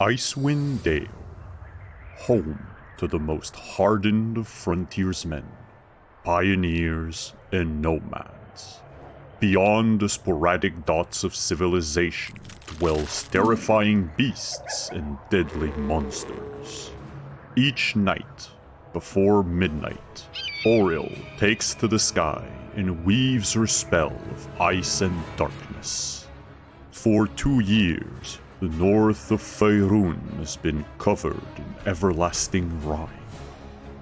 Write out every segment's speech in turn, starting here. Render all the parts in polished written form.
Icewind Dale, home to the most hardened of frontiersmen, pioneers, and nomads. Beyond the sporadic dots of civilization dwells terrifying beasts and deadly monsters. Each night, before midnight, Auril takes to the sky and weaves her spell of ice and darkness. For 2 years, the north of Faerun has been covered in everlasting rime.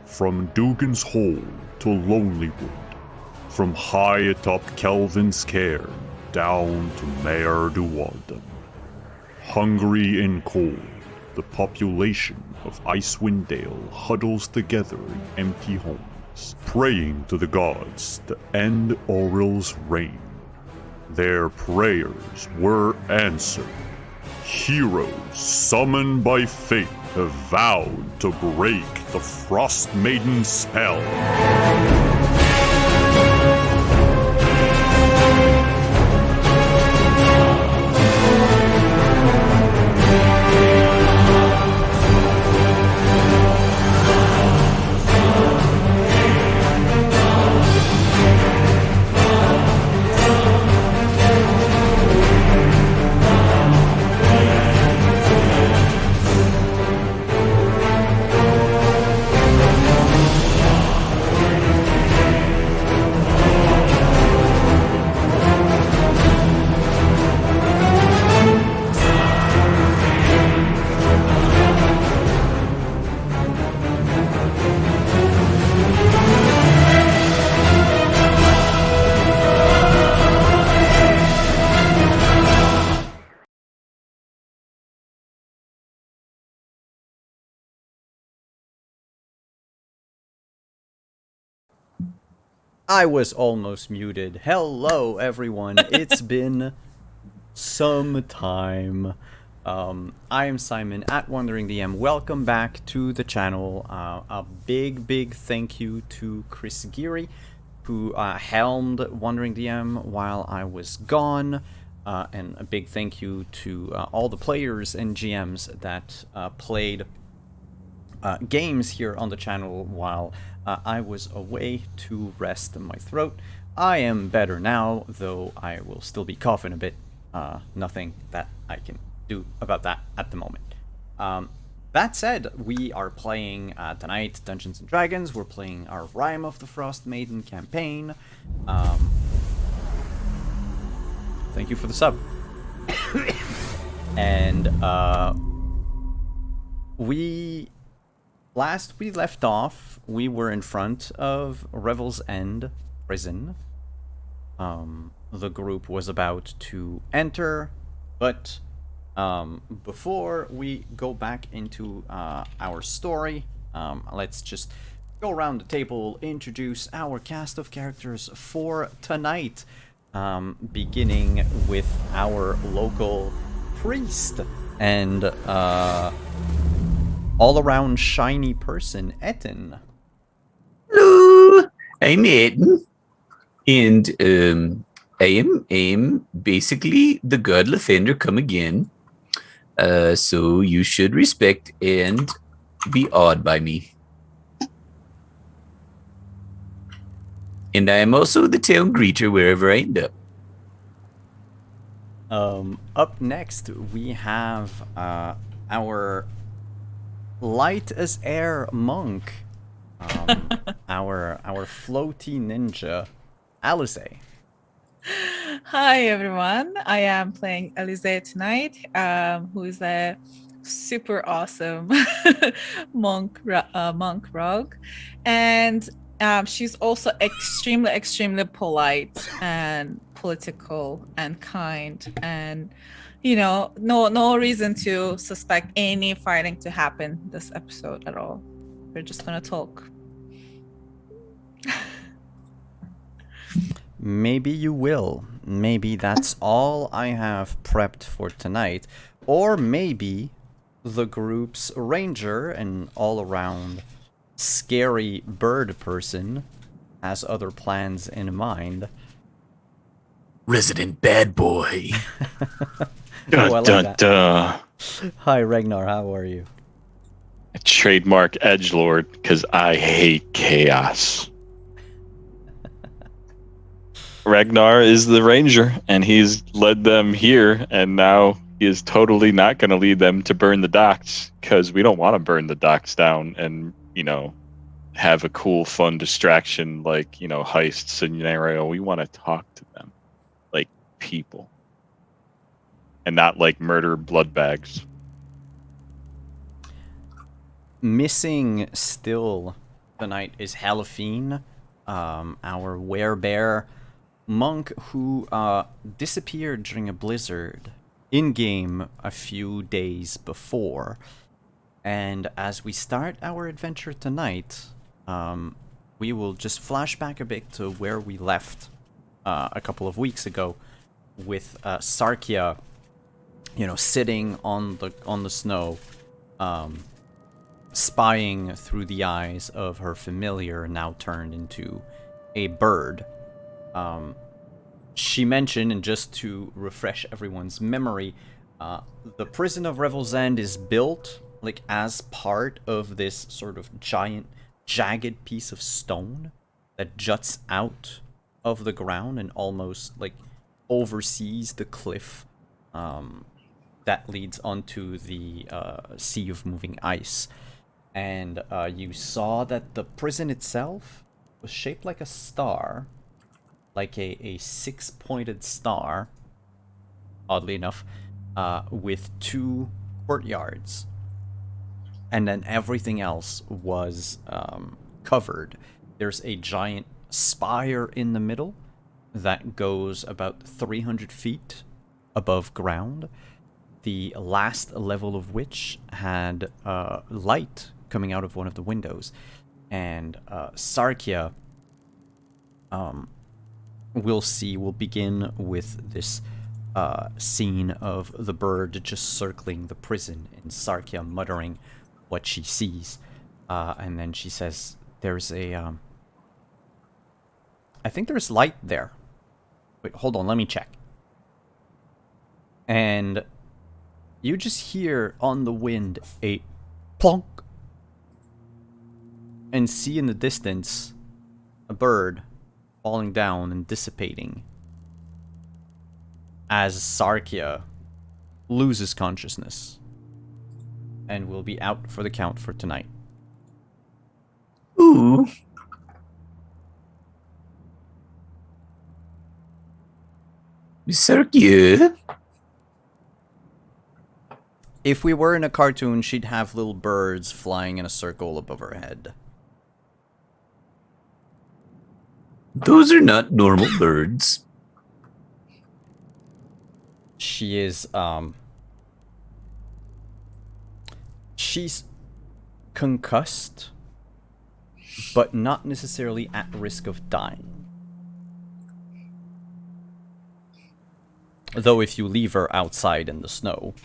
From Dugan's Hole to Lonelywood, from high atop Kelvin's Cairn down to Mare du Walden. Hungry and cold, the population of Icewind Dale huddles together in empty homes, praying to the gods to end Auril's reign. Their prayers were answered. Heroes summoned by fate have vowed to break the Frost Maiden's spell. I was almost muted. Hello, everyone. It's been some time. I am Simon at Wandering DM. Welcome back to the channel. A big thank you to Chris Geary, who helmed Wandering DM while I was gone. And a big thank you to all the players and GMs that played games here on the channel while I was away to rest my throat. I am better now, though I will still be coughing a bit. Nothing that I can do about that at the moment. That said, we are playing tonight Dungeons & Dragons. We're playing our Rime of the Frost Maiden campaign. Thank you for the sub. And last we left off, we were in front of Revel's End prison. The group was about to enter, but before we go back into our story, let's just go around the table, introduce our cast of characters for tonight, beginning with our local priest and all-around shiny person, Etten. Hello, I'm Etten, and I am basically the God Lathander come again. So you should respect and be awed by me. And I am also the town greeter wherever I end up. Up next, we have our light as air monk, our floaty ninja, Alice. Hi everyone, I am playing Alize tonight, who is a super awesome monk rogue, and she's also extremely polite and political and kind, and no reason to suspect any fighting to happen this episode at all. We're just gonna talk. Maybe you will. Maybe that's all I have prepped for tonight. Or maybe the group's ranger and all-around scary bird person has other plans in mind. Resident bad boy. Oh, I like that. Hi, Ragnar. How are you? Trademark edgelord because I hate chaos. Ragnar is the ranger, and he's led them here, and now he is totally not going to lead them to burn the docks because we don't want to burn the docks down and, have a cool, fun distraction like, heist scenario. We want to talk to them like people and not like murder blood bags. Missing still tonight is Halifine, our werebear monk who disappeared during a blizzard in-game a few days before. And as we start our adventure tonight, we will just flash back a bit to where we left a couple of weeks ago with Sarkia, sitting on the snow, spying through the eyes of her familiar, now turned into a bird. She mentioned, and just to refresh everyone's memory, the prison of Revel's End is built like as part of this sort of giant, jagged piece of stone that juts out of the ground and almost like oversees the cliff that leads onto the sea of moving ice. And you saw that the prison itself was shaped like a star, like a six-pointed star, oddly enough, with two courtyards. And then everything else was covered. There's a giant spire in the middle that goes about 300 feet above ground, the last level of which had light coming out of one of the windows. And Sarkia, we'll begin with this scene of the bird just circling the prison and Sarkia muttering what she sees. And then she says, there's a... I think there's light there. Wait, hold on, let me check. And you just hear on the wind a plonk. And see in the distance a bird falling down and dissipating as Sarkia loses consciousness and will be out for the count for tonight. Ooh. Sarkia. If we were in a cartoon, she'd have little birds flying in a circle above her head. Those are not normal birds. She is, she's concussed, but not necessarily at risk of dying. Though if you leave her outside in the snow.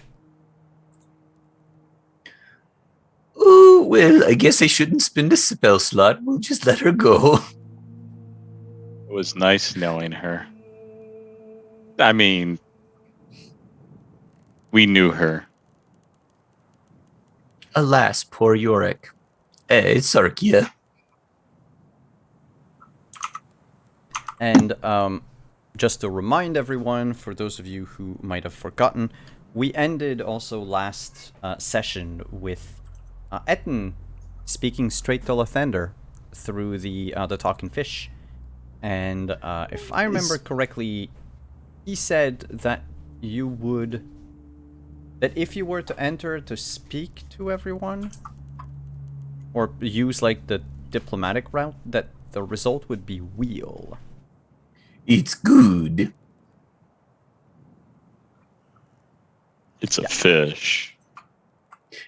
Oh, well, I guess I shouldn't spend a spell slot. We'll just let her go. It was nice knowing her. I mean, we knew her. Alas, poor Yorick. Sarkia. And just to remind everyone, for those of you who might have forgotten, we ended also last session with Etten speaking straight to Lathander through the talking fish. And if I remember correctly, he said that you would... that if you were to enter to speak to everyone, or use like the diplomatic route, that the result would be wheel. It's good. It's a fish.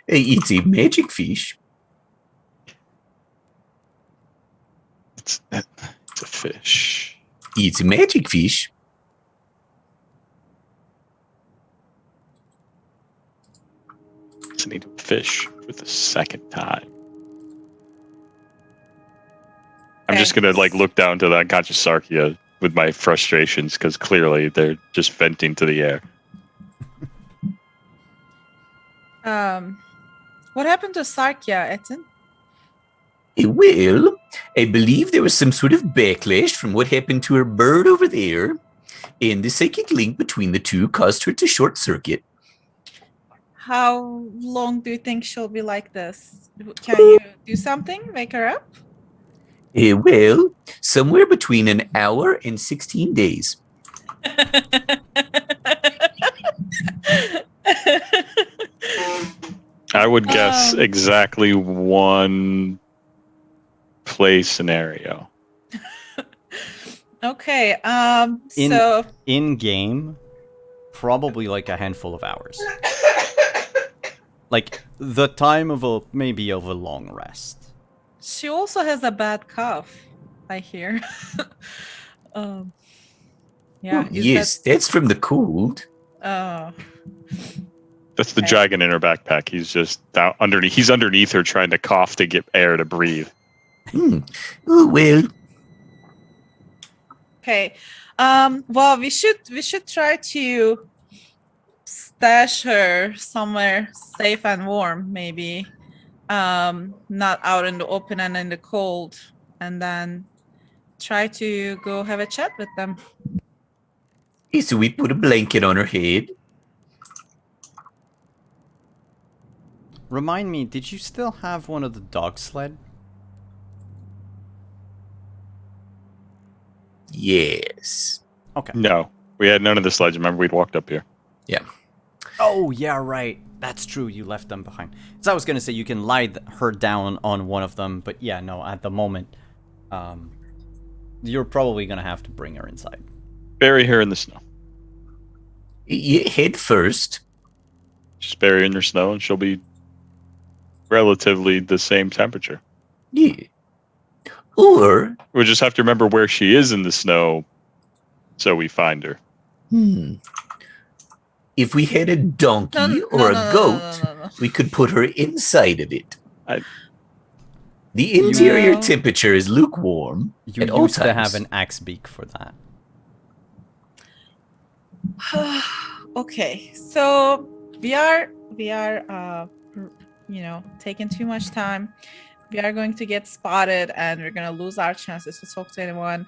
It's a magic fish. It's a fish. It's a magic fish. I need to fish for the second time. I'm just gonna look down to the unconscious Sarkia with my frustrations because clearly they're just venting to the air. What happened to Sarkia, Etin? Well, I believe there was some sort of backlash from what happened to her bird over there, and the psychic link between the two caused her to short circuit. How long do you think she'll be like this? Can you do something? Wake her up? Well, somewhere between an hour and 16 days. I would guess exactly one play scenario. Okay. In- So In game, probably like a handful of hours. Like the time of a long rest. she also has a bad cough, I hear. Yeah. is Yes, that's from the cold. that- oh. That's the Okay. dragon in her backpack. He's just down underneath. He's underneath her, trying to cough to get air to breathe. Oh, well, Okay. Well, we should try to stash her somewhere safe and warm, maybe. Not out in the open and in the cold, and then try to go have a chat with them. so we put a blanket on her head. Remind me, did you still have one of the dog sled? Yes. Okay. No, we had none of the sledge. Remember, we'd walked up here. Oh, yeah, right. That's true. You left them behind. So I was gonna say you can lie her down on one of them, but yeah, no. At the moment, you're probably gonna have to bring her inside. Bury her in the snow. Head first. Just bury her in the snow, and she'll be relatively the same temperature. Yeah. Or, We'll just have to remember where she is in the snow, so we find her. if we had a donkey or a goat, we could put her inside of it. The interior No. temperature is lukewarm You at all used to times. have an axe beak for that. Okay, so we are taking too much time. We are going to get spotted and we're going to lose our chances to talk to anyone.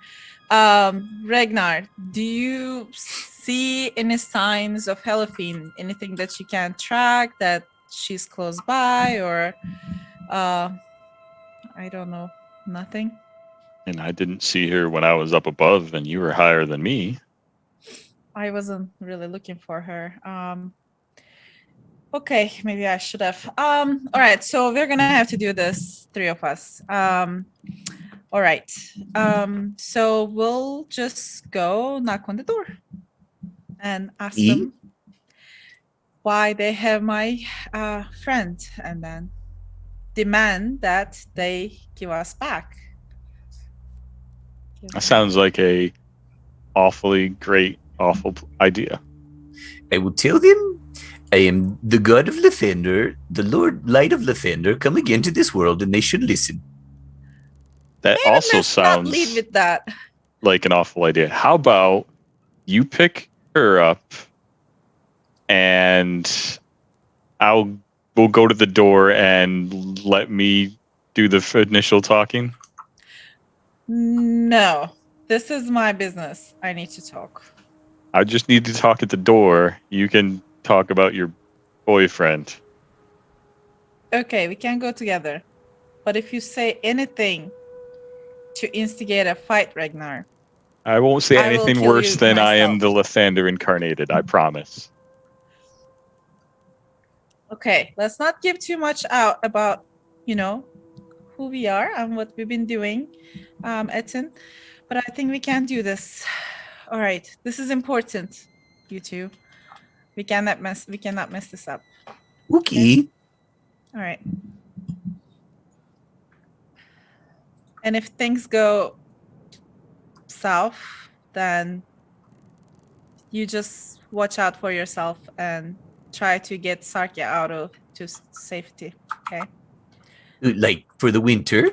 Ragnar, do you see any signs of Helafine? Anything that you can track, that she's close by, or I don't know, nothing? And I didn't see her when I was up above, and you were higher than me. I wasn't really looking for her. Okay, maybe I should have. All right, so we're gonna have to do this, three of us. All right. So we'll just go knock on the door and ask them why they have my friend, and then demand that they give us back. That sounds like a awfully great, awful idea. I will tell them I am the god of Lathander, the Lord Light of Lathander, come again to this world, and they should listen. That Maybe also let's not sounds lead with that. like an awful idea. How about you pick her up, and we'll go to the door and let me do the initial talking. No, this is my business. I need to talk. I just need to talk at the door. You can talk about your boyfriend. Okay, we can go together. But if you say anything to instigate a fight, Ragnar, I won't say I will anything kill worse you than I am the myself. Lathander incarnated. I promise. okay, let's not give too much out about, who we are and what we've been doing, Etin. But I think we can do this. All right, this is important, you two. We cannot mess this up. Okay. All right. And if things go south, then you just watch out for yourself and try to get Sarkia out to safety. Okay. Like for the winter?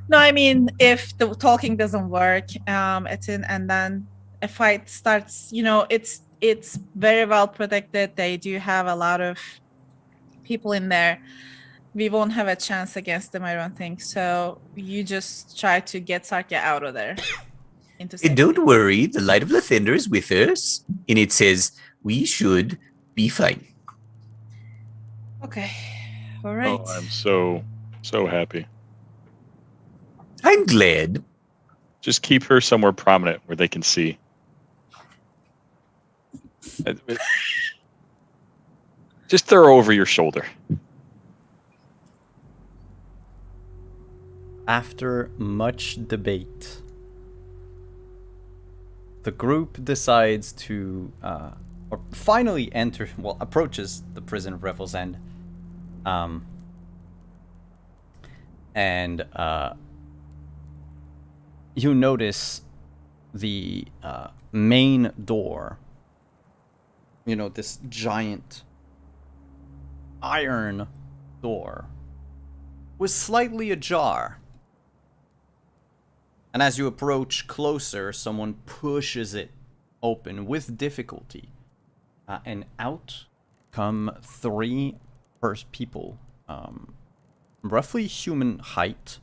No, I mean, if the talking doesn't work, and then a fight starts, it's very well protected. They do have a lot of people in there. We won't have a chance against them, I don't think. So you just try to get Sarkia out of there. Into Hey, safety. don't worry, the Light of Lathander is with us, and it says we should be fine. Okay. All right. Oh, I'm so happy. I'm glad. Just keep her somewhere prominent where they can see. Just throw her over your shoulder. After much debate, the group decides to, or finally approaches the prison of Revel's End. And you notice the main door. You know, this giant iron door was slightly ajar. And as you approach closer, someone pushes it open with difficulty. And out come three people, roughly human height,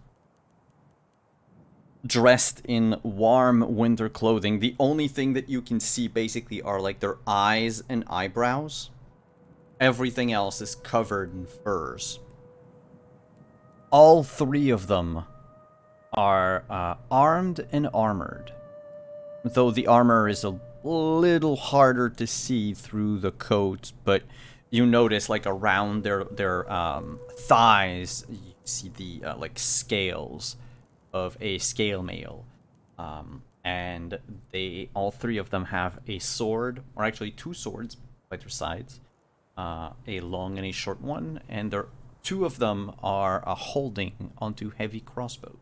dressed in warm winter clothing. The only thing that you can see basically are like their eyes and eyebrows. Everything else is covered in furs. All three of them are armed and armored, though the armor is a little harder to see through the coat, but you notice like around their thighs you see the like scales of a scale mail, and all three of them have a sword, or actually two swords by their sides, a long and a short one, and two of them are holding onto heavy crossbows.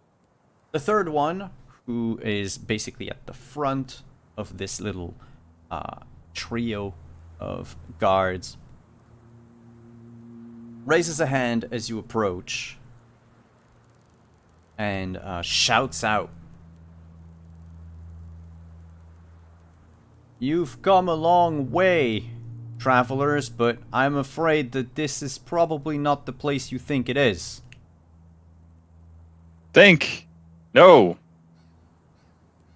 The third one, who is basically at the front of this little trio of guards, raises a hand as you approach and shouts out, "You've come a long way, travelers, but I'm afraid that this is probably not the place you think it is." No.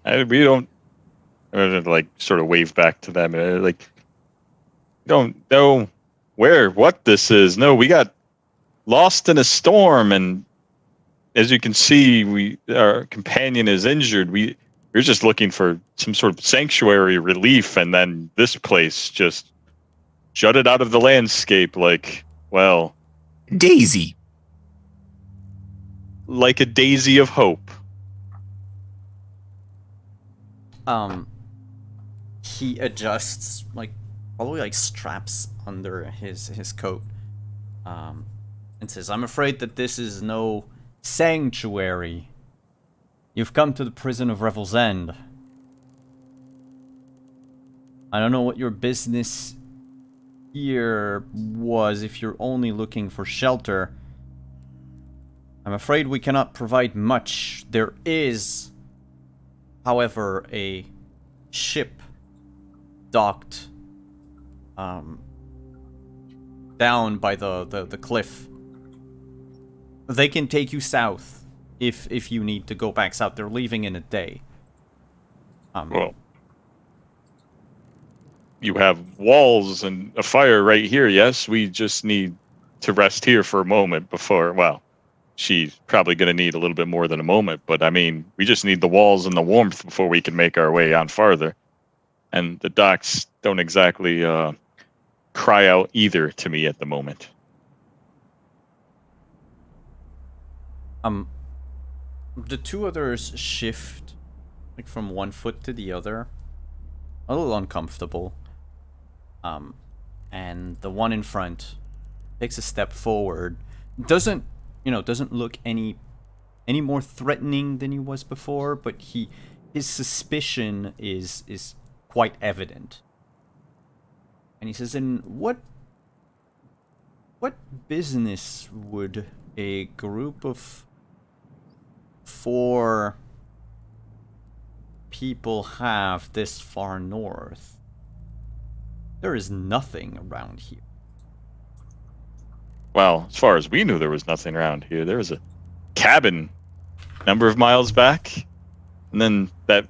We don't. Like, sort of wave back to them. Like, don't know what this is. No, we got lost in a storm, and as you can see, our companion is injured. We're just looking for some sort of sanctuary relief, and then this place just jutted out of the landscape like, well, Daisy. like a daisy of hope. He adjusts, like, probably like straps under his coat, and says, "I'm afraid that this is no sanctuary. You've come to the prison of Revel's End. I don't know what your business here was if you're only looking for shelter. I'm afraid we cannot provide much. There is, however, a ship docked down by the cliff. They can take you south if you need to go back south. They're leaving in a day." Well, you have walls and a fire right here, yes? We just need to rest here for a moment before, well, she's probably going to need a little bit more than a moment, but I mean, we just need the walls and the warmth before we can make our way on farther. And the docks don't exactly cry out either to me at the moment. The two others shift, like, from one foot to the other, a little uncomfortable. And the one in front takes a step forward. Doesn't look any more threatening than he was before, but his suspicion is quite evident. And he says, "And what business would a group of 4 people have this far north?" There is nothing around here. Well, as far as we knew, there was nothing around here. There was a cabin a number of miles back. And then that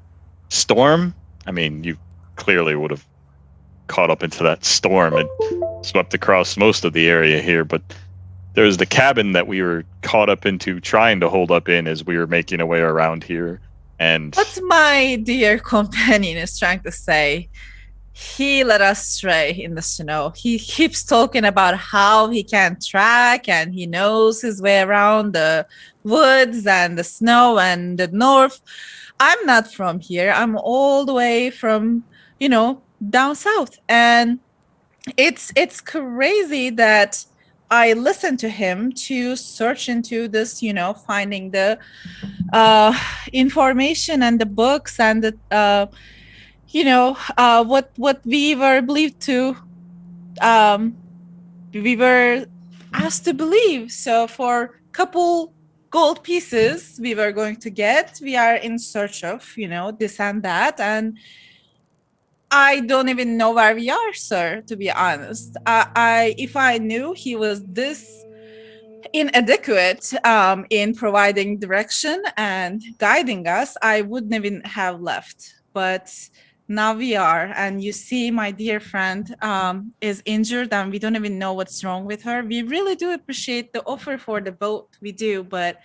storm, I mean, you clearly would have caught up into that storm and swept across most of the area here. But there was the cabin that we were caught up into trying to hold up in as we were making our way around here. And What my dear companion is trying to say, he led us stray in the snow. He keeps talking about how he can track and he knows his way around the woods and the snow and the north. I'm not from here. I'm all the way from, down south. And it's crazy that I listened to him to search into this, finding the information and the books and the what we were believed to we were asked to believe. So for a couple gold pieces we were going to get, we are in search of this and that, and I don't even know where we are, sir, to be honest. If I knew he was this inadequate in providing direction and guiding us, I wouldn't even have left. But now we are, and you see my dear friend is injured and we don't even know what's wrong with her. We really do appreciate the offer for the boat, we do, but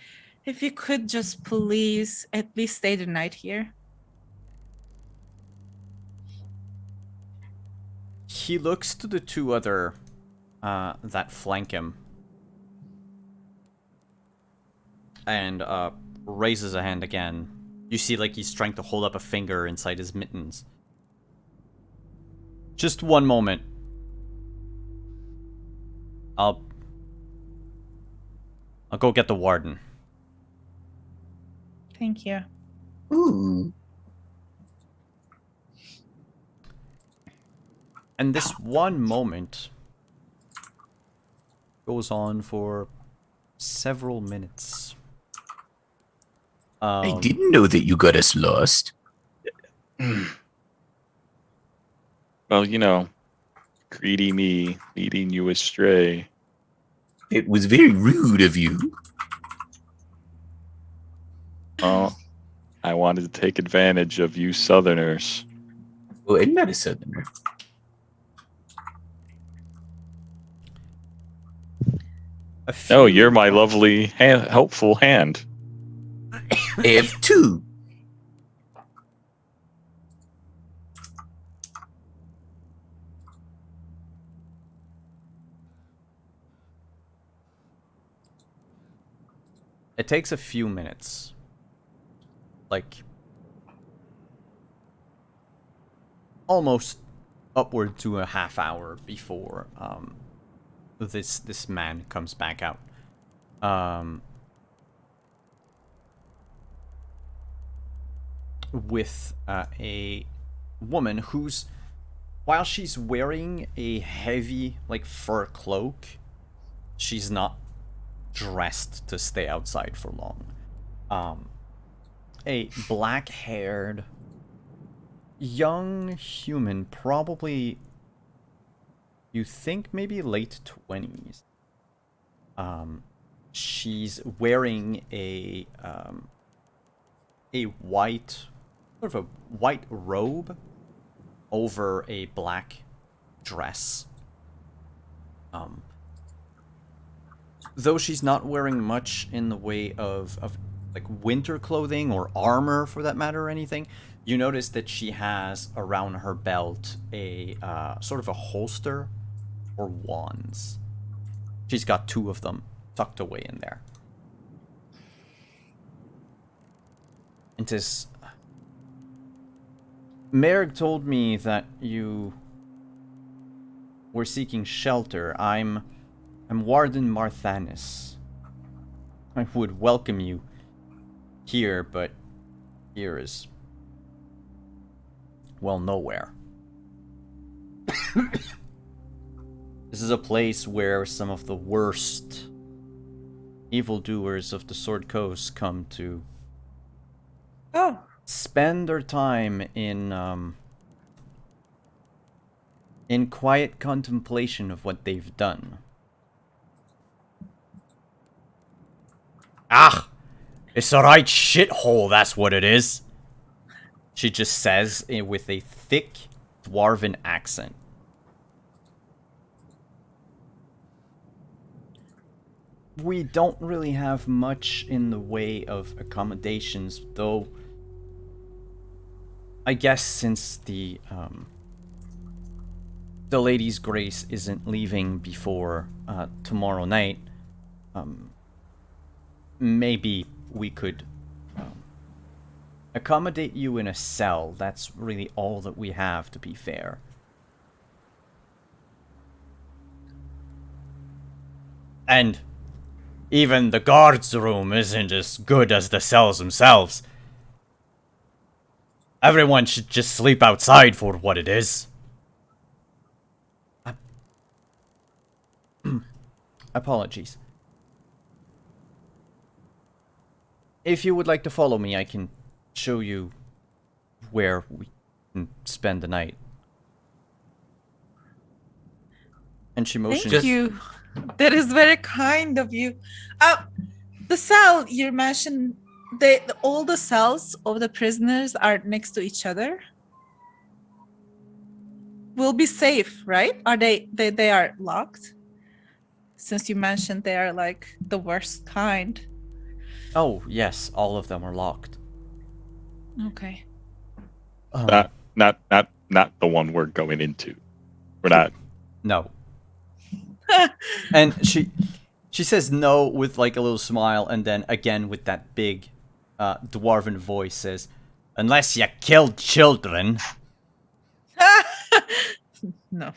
if you could just please at least stay the night here. He looks to the two other that flank him and raises a hand again. You see, like, he's trying to hold up a finger inside his mittens. Just one moment. I'll go get the warden. Thank you. Ooh. And this one moment goes on for several minutes. I didn't know that you got us lost. Well, greedy me leading you astray. It was very rude of you. Oh, I wanted to take advantage of you Southerners. Oh, I'm not a southerner. Oh, you're my lovely, helpful hand. I have two. It takes a few minutes. Like, almost upward to a half hour before this man comes back out. With a woman who's, while she's wearing a heavy, like, fur cloak, she's not dressed to stay outside for long. A black-haired young human, probably, you think maybe late 20s. She's wearing a white, sort of a white robe over a black dress. Though she's not wearing much in the way of like winter clothing or armor for that matter or anything, you notice that she has around her belt a sort of a holster for wands. She's got two of them tucked away in there. And this Merg told me that you were seeking shelter. I'm Warden Marthanis. I would welcome you here, but here is, well, nowhere. This is a place where some of the worst evildoers of the Sword Coast come to spend their time in in quiet contemplation of what they've done. Ah! It's a right shithole, that's what it is. She just says with a thick dwarven accent. We don't really have much in the way of accommodations, though. I guess since the Lady's Grace isn't leaving before tomorrow night, maybe we could accommodate you in a cell. That's really all that we have, to be fair. And even the guards' room isn't as good as the cells themselves. Everyone should just sleep outside for what it is. Apologies. If you would like to follow me, I can show you where we can spend the night. And she motions. Thank you. That is very kind of you. The cell you mentioned, all the cells of the prisoners are next to each other. Will be safe, right? Are they are locked? Since you mentioned they are like the worst kind. Oh, yes, all of them are locked. Okay. Not the one we're going into. We're not. No. And she says no with like a little smile, and then again with that big dwarven voice says, "Unless you killed children." No.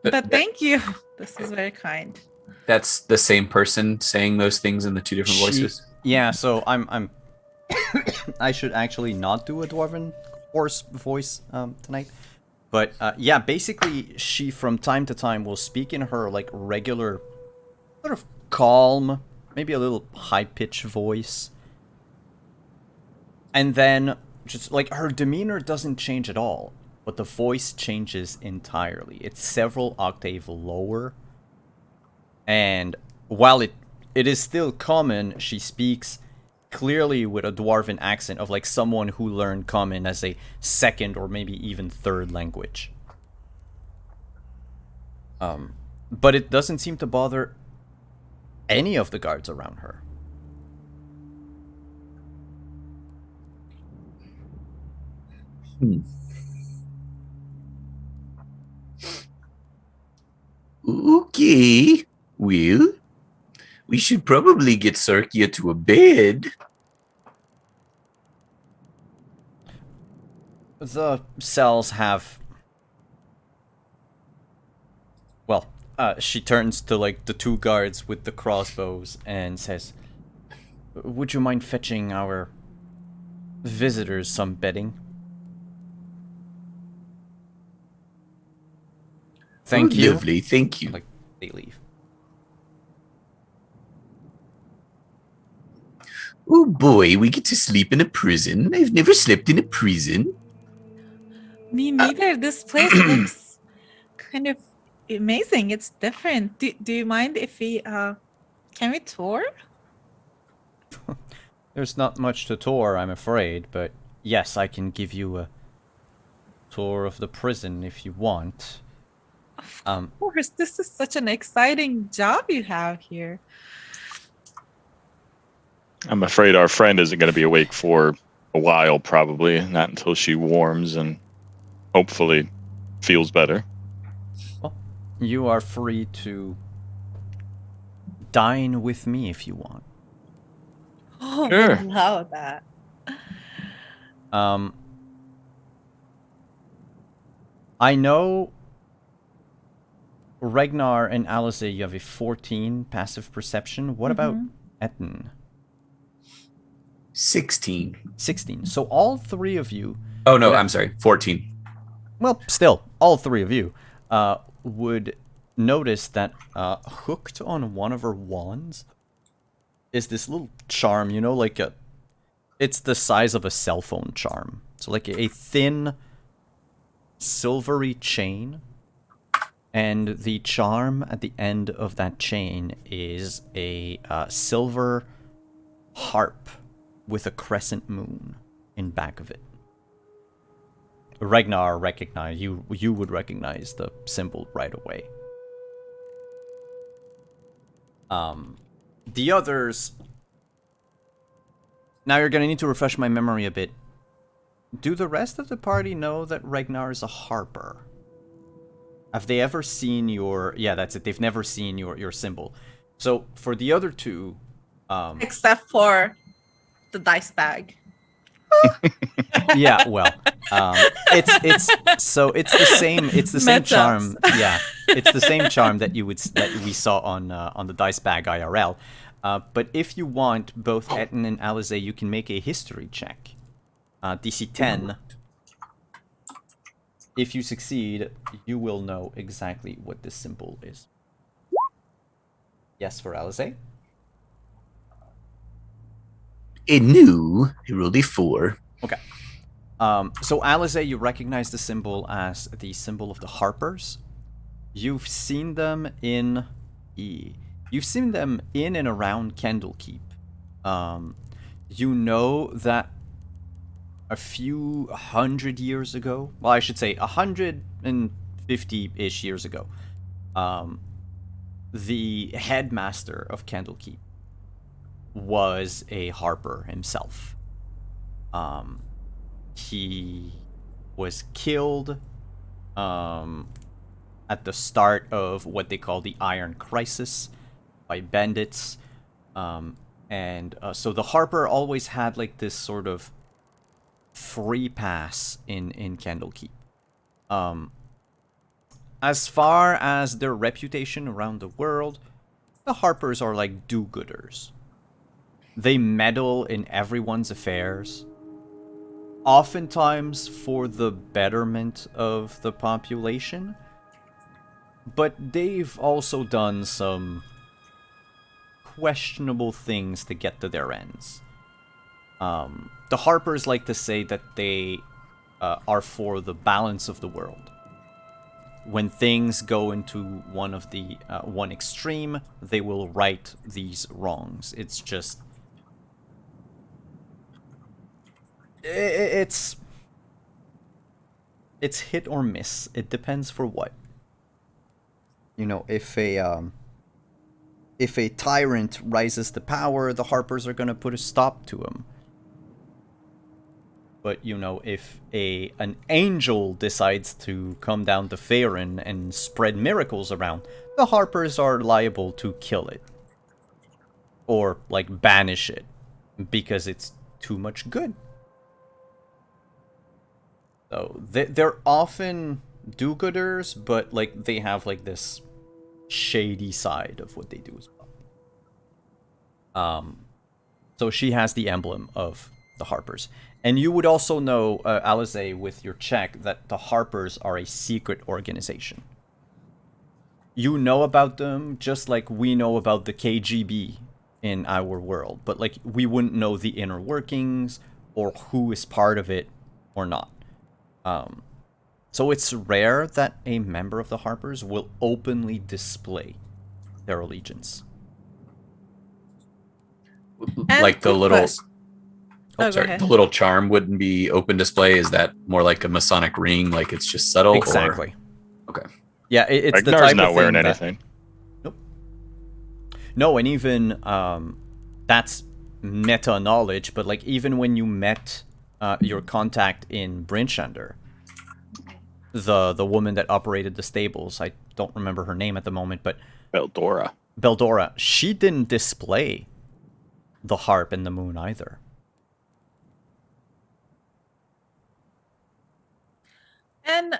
But thank you. This is very kind. That's the same person saying those things in the two different voices. Yeah, so I'm I should actually not do a dwarven horse voice tonight. But yeah, basically she from time to time will speak in her like regular sort of calm, maybe a little high-pitched voice. And then just like her demeanor doesn't change at all, but the voice changes entirely. It's several octaves lower. And while it is still common, she speaks clearly with a dwarven accent of like someone who learned common as a second or maybe even third language. But it doesn't seem to bother any of the guards around her. Okay. Well, we should probably get Sarkia to a bed. The cells have... Well, she turns to like the two guards with the crossbows and says, "Would you mind fetching our visitors some bedding?" Thank you. Lovely, thank you. Like, they leave. Oh boy, we get to sleep in a prison. I've never slept in a prison. Me neither. This place looks kind of amazing. It's different. Do you mind if we can we tour? There's not much to tour, I'm afraid, but yes, I can give you a tour of the prison if you want. Of course, this is such an exciting job you have here. I'm afraid our friend isn't going to be awake for a while, probably. Not until she warms and hopefully feels better. Well, you are free to dine with me if you want. Oh, Sure. I love that. I know Ragnar and Alice, you have a 14 passive perception. What about Etten? 16. 16. So all three of you... Oh no, I'm sorry, 14. Well, still, all three of you would notice that hooked on one of her wands is this little charm, you know, like it's the size of a cell phone charm. So like a thin, silvery chain. And the charm at the end of that chain is a silver harp with a crescent moon in back of it. Ragnar recognize you would recognize the symbol right away. The others, now you're gonna need to refresh my memory a bit. Do the rest of the party know that Ragnar is a harper? Have they ever seen your... Yeah, that's it. They've never seen your symbol. So, for the other two... Except for the dice bag. Yeah, well... it's the same... It's the same Metas. charm... Yeah. It's the same charm that we saw on the dice bag IRL. But if you want, both Etten and Alize, you can make a history check. DC 10... If you succeed, you will know exactly what this symbol is. Yes, for Alize? A new, I rolled a 4. Okay. So Alize, you recognize the symbol as the symbol of the Harpers. You've seen them in You've seen them in and around Candlekeep. You know that a few hundred years ago, well, I should say 150-ish years ago, the headmaster of Candlekeep was a harper himself. He was killed at the start of what they call the Iron Crisis by bandits. So the harper always had like this sort of free pass in Candlekeep. As far as their reputation around the world, the harpers are like do-gooders. They meddle in everyone's affairs, oftentimes for the betterment of the population, but they've also done some questionable things to get to their ends. The harpers like to say that they are for the balance of the world. When things go into one extreme, they will right these wrongs. It's just... It's hit or miss. It depends for what. You know, if a tyrant rises to power, the harpers are gonna put a stop to him. But, you know, if an angel decides to come down to Faerun and spread miracles around, the harpers are liable to kill it. Or, like, banish it. Because it's too much good. So, they're often do-gooders, but, like, they have, like, this shady side of what they do as well. So she has the emblem of the harpers. And you would also know, Alize, with your check, that the Harpers are a secret organization. You know about them just like we know about the KGB in our world. But, like, we wouldn't know the inner workings or who is part of it or not. So it's rare that a member of the Harpers will openly display their allegiance. And Like the quick little... question. Oh, go Sorry, ahead. the little charm wouldn't be open display. Is that more like a Masonic ring? Like it's just subtle? Exactly. Or... Okay. Yeah, it's the Ragnar's type not of wearing thing that... anything. Nope. No, and even that's meta knowledge. But like even when you met your contact in Brinchander, the woman that operated the stables, I don't remember her name at the moment, but Beldora, she didn't display the harp and the moon either. And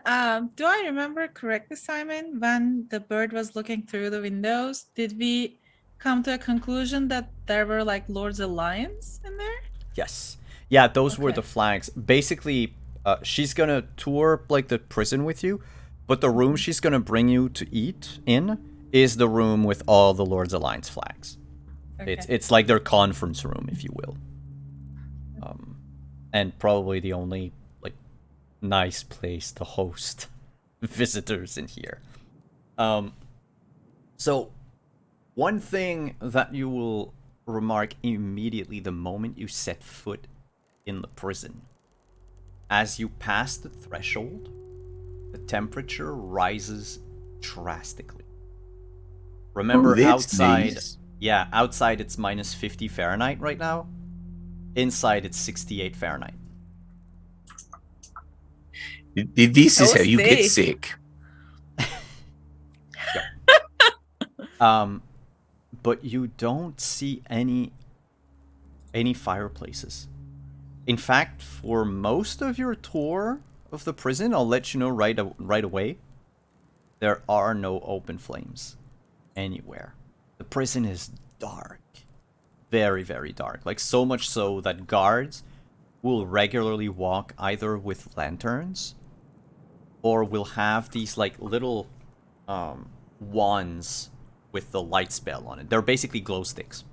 do I remember correctly, Simon, when the bird was looking through the windows, did we come to a conclusion that there were like Lord's Alliance in there? Yes. Yeah, those were Okay. the flags. Basically, she's gonna tour like the prison with you, but the room she's gonna bring you to eat in is the room with all the Lord's Alliance flags. Okay. It's like their conference room, if you will. And probably the only nice place to host visitors in here. So one thing that you will remark immediately the moment you set foot in the prison, as you pass the threshold, the temperature rises drastically. Remember, that's outside, nice. yeah, outside it's minus 50 Fahrenheit right now. Inside it's 68 Fahrenheit. This is Oh, how you get stay. sick. But you don't see any fireplaces. In fact, for most of your tour of the prison, I'll let you know right away, there are no open flames anywhere. The prison is dark. Very, very dark. Like, so much so that guards will regularly walk either with lanterns or will have these, like, little wands with the light spell on it. They're basically glow sticks.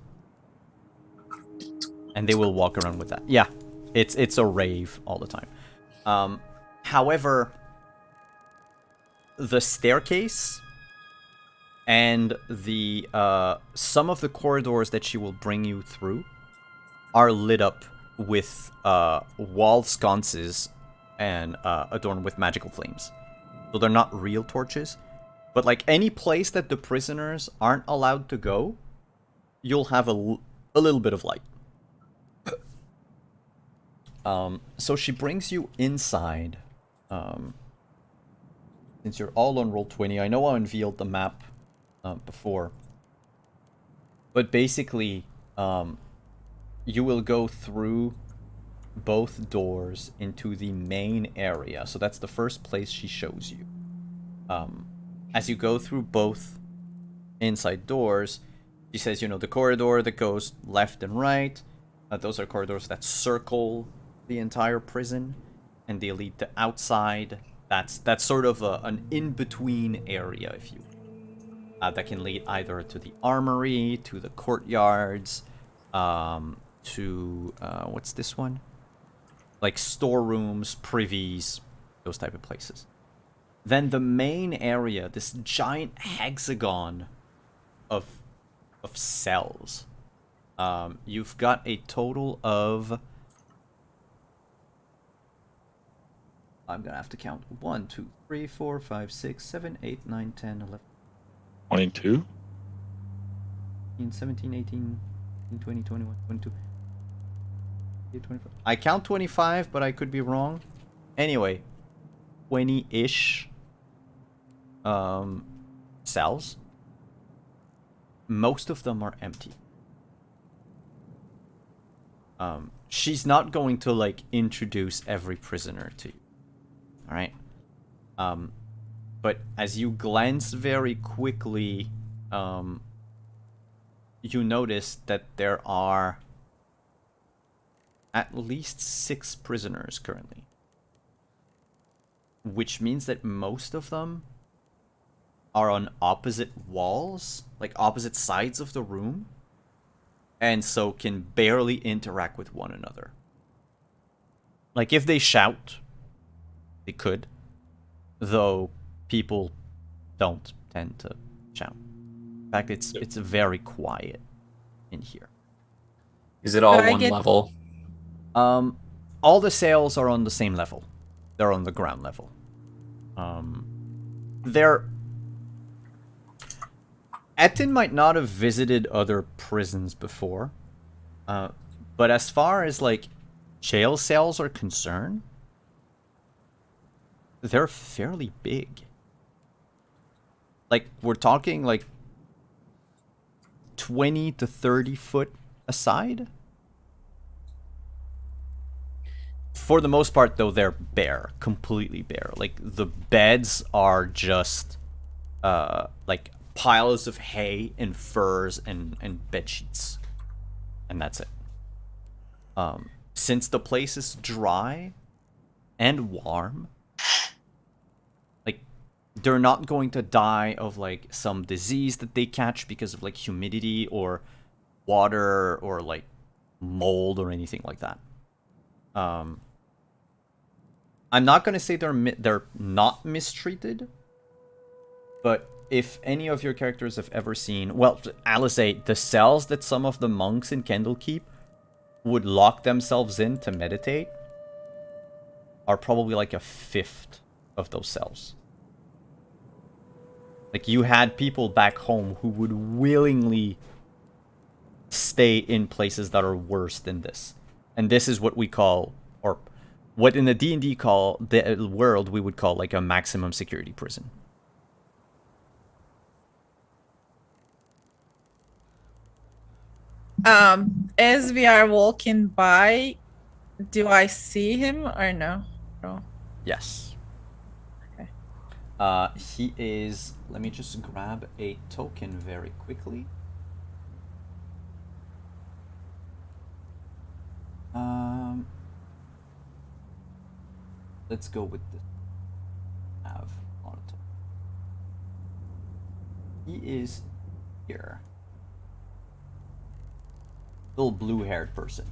And they will walk around with that. Yeah, it's a rave all the time. However, the staircase and the some of the corridors that she will bring you through are lit up with wall sconces and adorned with magical flames. So they're not real torches, but like any place that the prisoners aren't allowed to go, you'll have a little bit of light. So she brings you inside. Since you're all on Roll20, I know I unveiled the map before. But basically, you will go through both doors into the main area. So that's the first place she shows you. As you go through both inside doors, she says, you know, the corridor that goes left and right, those are corridors that circle the entire prison, and they lead to outside. That's sort of an in-between area, if you will, that can lead either to the armory, to the courtyards, to what's this one? Like storerooms, privies, those type of places. Then the main area, this giant hexagon of cells. You've got a total of, I'm gonna have to count, 1, 2, 3, 4, 5, 6, 7, 8, 9, 10, 11, 22? 17, 18, 20, 21, 22, 25. I count 25, but I could be wrong. Anyway, 20-ish cells. Most of them are empty. She's not going to, like, introduce every prisoner to you. Alright? But as you glance very quickly, you notice that there are at least 6 prisoners currently. Which means that most of them are on opposite walls, like opposite sides of the room, and so can barely interact with one another. Like, if they shout, they could, though people don't tend to shout. In fact, it's very quiet in here. Is it all But I one get- level? All the cells are on the same level. They're on the ground level. Etten might not have visited other prisons before, but as far as, like, jail cells are concerned, they're fairly big. Like, we're talking, like, 20 to 30 foot aside. For the most part, though, they're bare. Completely bare. Like, the beds are just, like, piles of hay and furs and bed sheets. And that's it. Since the place is dry and warm, like, they're not going to die of, like, some disease that they catch because of, like, humidity or water or, like, mold or anything like that. I'm not gonna say they're not mistreated, but if any of your characters have ever seen, well, Alizé, the cells that some of the monks in Candlekeep would lock themselves in to meditate are probably like a fifth of those cells. Like, you had people back home who would willingly stay in places that are worse than this. And this is what we call, or what in the D&D call, the world we would call like a maximum security prison. As we are walking by, do I see him or no? No. Yes. Okay. He is... Let me just grab a token very quickly. Let's go with the have on top. He is here. Little blue-haired person.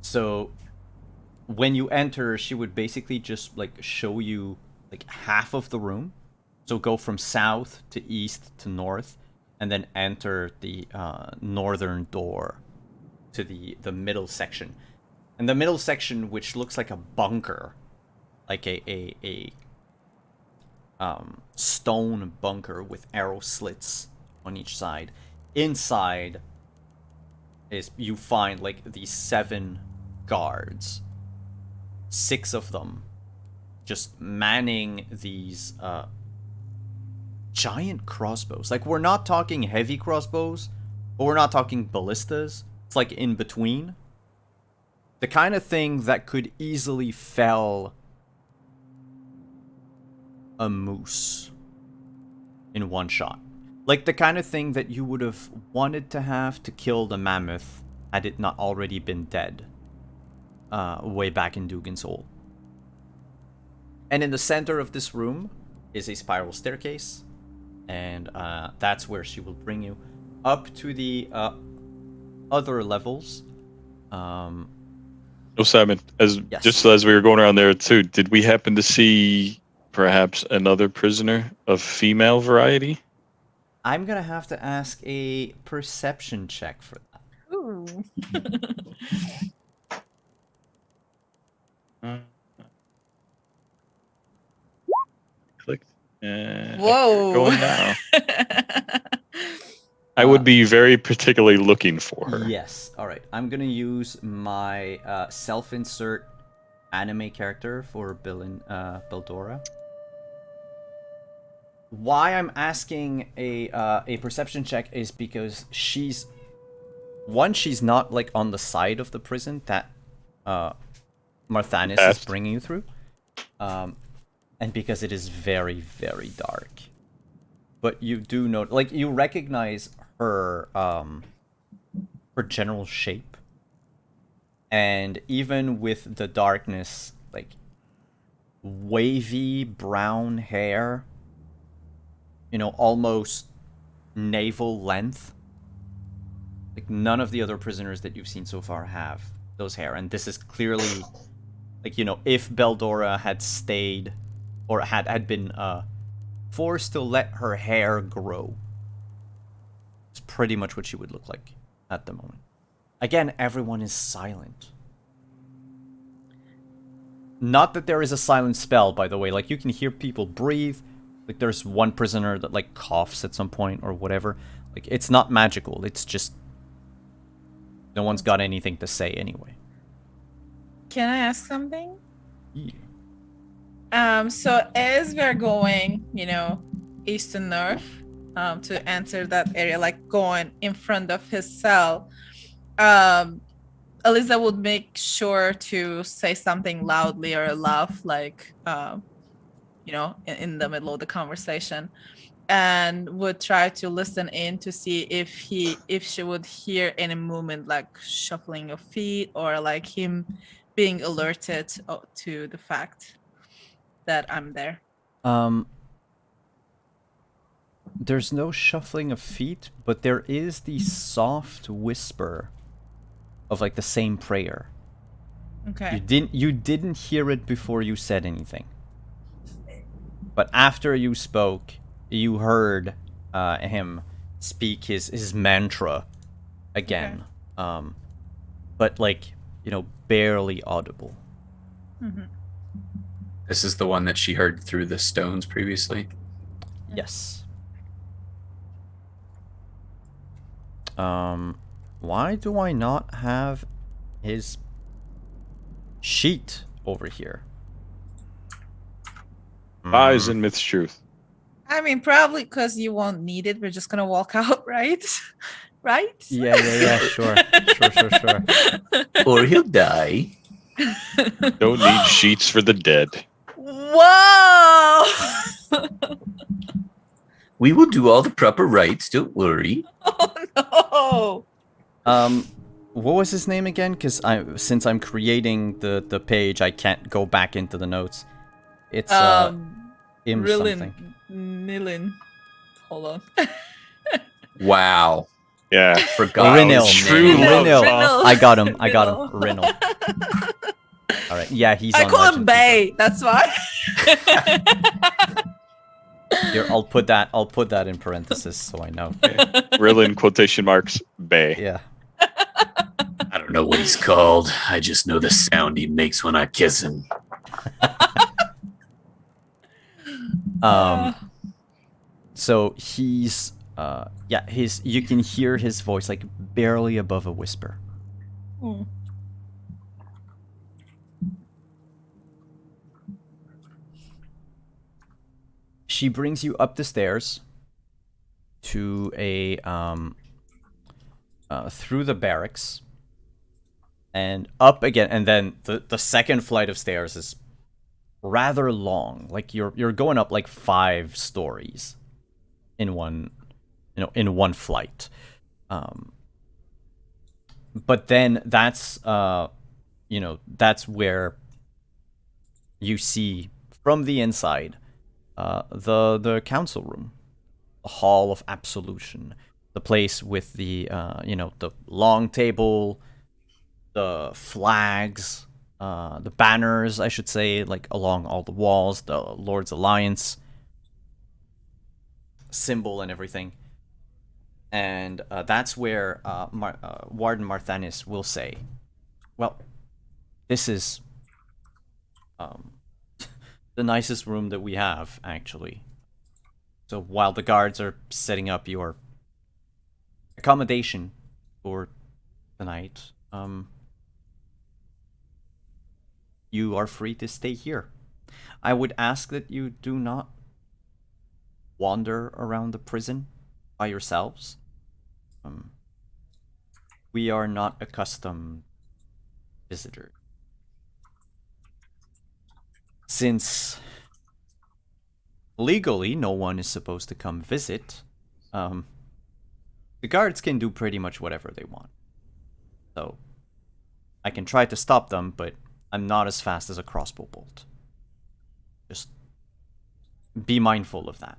So when you enter, she would basically just like show you like half of the room. So go from south to east to north, and then enter the northern door to the middle section. And the middle section, which looks like a bunker, like a stone bunker with arrow slits on each side. Inside is you find like these 7 guards, 6 of them just manning these giant crossbows. Like, we're not talking heavy crossbows, but we're not talking ballistas. It's like in between. The kind of thing that could easily fell a moose in one shot. Like the kind of thing that you would have wanted to have to kill the mammoth had it not already been dead way back in Dugan's Hole. And in the center of this room is a spiral staircase, and that's where she will bring you up to the other levels. Oh, Simon, Yes. just as we were going around there too, did we happen to see perhaps another prisoner of female variety? I'm gonna have to ask a perception check for that. Ooh. Clicked. Whoa. Going now. I would be very particularly looking for her. Yes. All right. I'm gonna use my self-insert anime character for Beldora. Why I'm asking a perception check is because she's not like on the side of the prison that Marthanis is bringing you through, and because it is very, very dark. But you do know, like, you recognize her general shape, and even with the darkness, like, wavy brown hair, you know, almost navel length. Like, none of the other prisoners that you've seen so far have those hair, and this is clearly, like, you know, if Beldora had stayed or had been forced to let her hair grow, it's pretty much what she would look like at the moment. Again, everyone is silent. Not that there is a silent spell, by the way. Like, you can hear people breathe. Like, there's one prisoner that, like, coughs at some point or whatever. Like, it's not magical. It's just no one's got anything to say anyway. Can I ask something? Yeah. So as we're going, you know, east to north, to enter that area, like going in front of his cell, Eliza would make sure to say something loudly or laugh, like, you know, in the middle of the conversation, and would try to listen in to see if she would hear any movement, like shuffling of feet or like him being alerted to the fact that I'm there. There's no shuffling of feet, but there is the soft whisper of like the same prayer. Okay. You didn't hear it before you said anything. But after you spoke, you heard him speak his mantra again. But like, barely audible. This is the one that she heard through the stones previously. Yes. Why do I not have his sheet over here? Lies and myths truth. I mean, probably because you won't need it. We're just gonna walk out, right? Right? Yeah, sure. Sure. Or he'll die. Don't need sheets for the dead. Whoa! We will do all the proper rites, don't worry. Oh no! What was his name again? Because since I'm creating the page, I can't go back into the notes. It's Im something. Nilin. Hold on. Wow. Yeah. Forgot. Rinil. True love. Rinil. I got him. Rinil. Rinil. All right. Yeah, he's. I on call Legend him Bay. That's why. Here, I'll put that in parentheses so I know. Real in quotation marks, Bay. Yeah. I don't know what he's called. I just know the sound he makes when I kiss him. So he's you can hear his voice like barely above a whisper. She brings you up the stairs to a through the barracks and up again, and then the second flight of stairs is rather long. Like you're going up like 5 stories in one flight. But then that's where you see from the inside the council room, the hall of absolution, the place with the the long table, the flags, the banners, I should say, like along all the walls, the Lord's Alliance symbol and everything. And that's where Warden Marthanis will say, well, this is the nicest room that we have, actually. So while the guards are setting up your accommodation for the night, you are free to stay here. I would ask that you do not wander around the prison by yourselves. We are not accustomed visitors. Since legally no one is supposed to come visit, the guards can do pretty much whatever they want. So I can try to stop them, but I'm not as fast as a crossbow bolt. Just be mindful of that.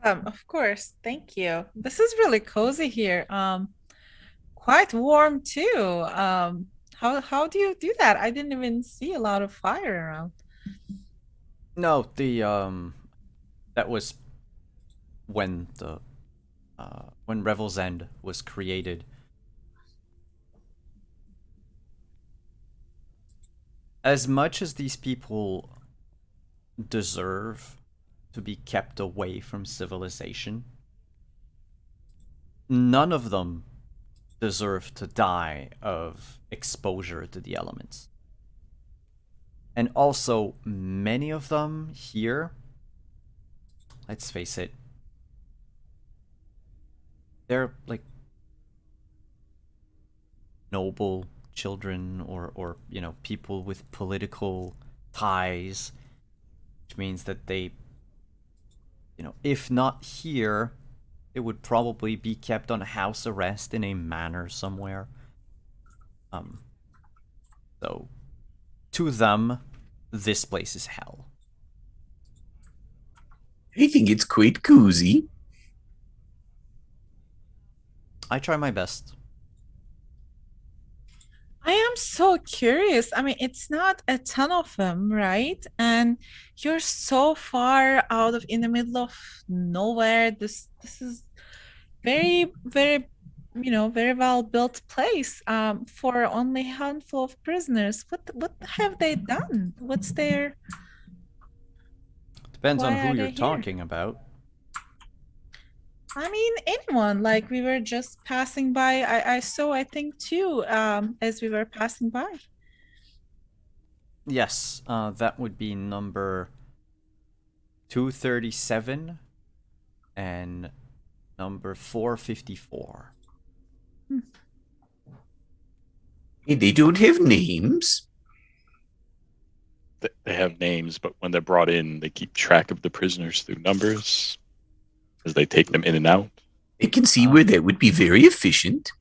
Of course. Thank you. This is really cozy here. Quite warm too. How do you do that? I didn't even see a lot of fire around. No, that was when when Revel's End was created. As much as these people deserve to be kept away from civilization, none of them deserve to die of exposure to the elements. And also, many of them here, let's face it, they're like noble children or people with political ties, which means that they, if not here, it would probably be kept on house arrest in a manor somewhere. So to them, this place is hell. I think it's quite cozy. I try my best. I am so curious. I mean, it's not a ton of them, right? And you're so far out of in the middle of nowhere. This is very, very, very well built place. For only a handful of prisoners. What have they done? What's their? Depends on Why who are you're they here? talking about. I mean, anyone. Like we were just passing by. I saw, I think, two. As we were passing by. Yes, that would be number 237 and number 454. Hey, they don't have names. They have names, but when they're brought in, they keep track of the prisoners through numbers as they take them in and out. I can see where that would be very efficient.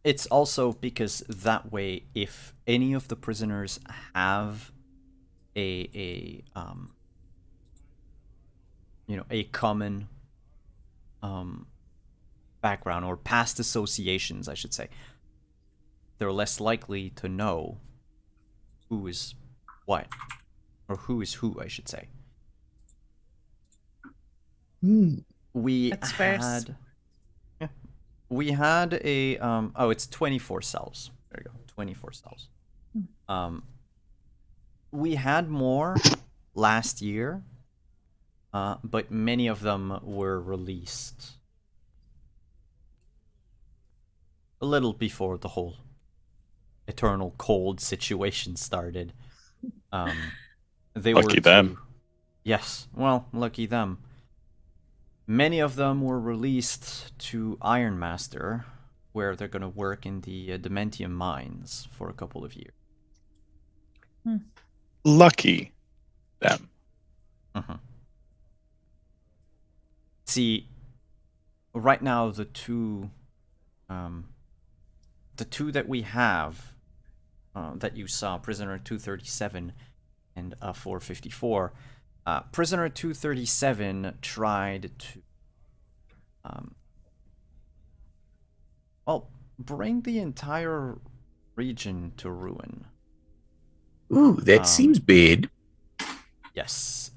It's also because that way, if any of the prisoners have a common background or past associations, I should say, they're less likely to know who is what, or who is who, I should say. We That's fair. we had a it's 24 cells. There you go, 24 cells. We had more last year, but many of them were released a little before the whole eternal cold situation started. They Lucky were them. Yes, well, lucky them. Many of them were released to Ironmaster, where they're going to work in the Dementium mines for a couple of years. Lucky them. See, right now the two that we have that you saw, Prisoner 237 and 454. Prisoner 237 tried to bring the entire region to ruin. Ooh, that seems bad. Yes.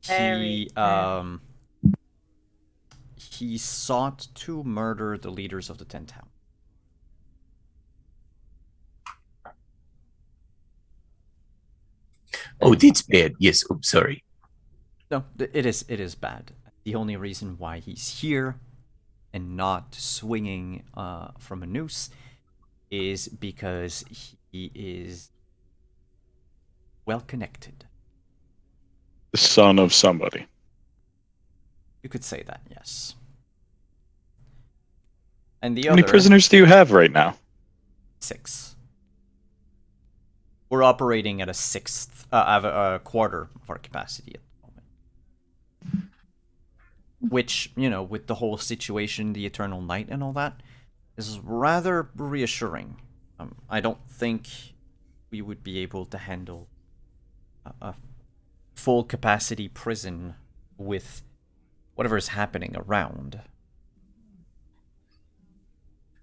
Very bad. He sought to murder the leaders of the 10 Towns. Oh, that's bad. Yes. Oh, sorry. No, it is bad. The only reason why he's here and not swinging from a noose is because he is well connected. The son of somebody. You could say that, yes. And the How many prisoners do you have right now? 6. We're operating at a quarter of our capacity at the moment. Which, with the whole situation, the Eternal Night and all that, is rather reassuring. I don't think we would be able to handle a full capacity prison with whatever is happening around.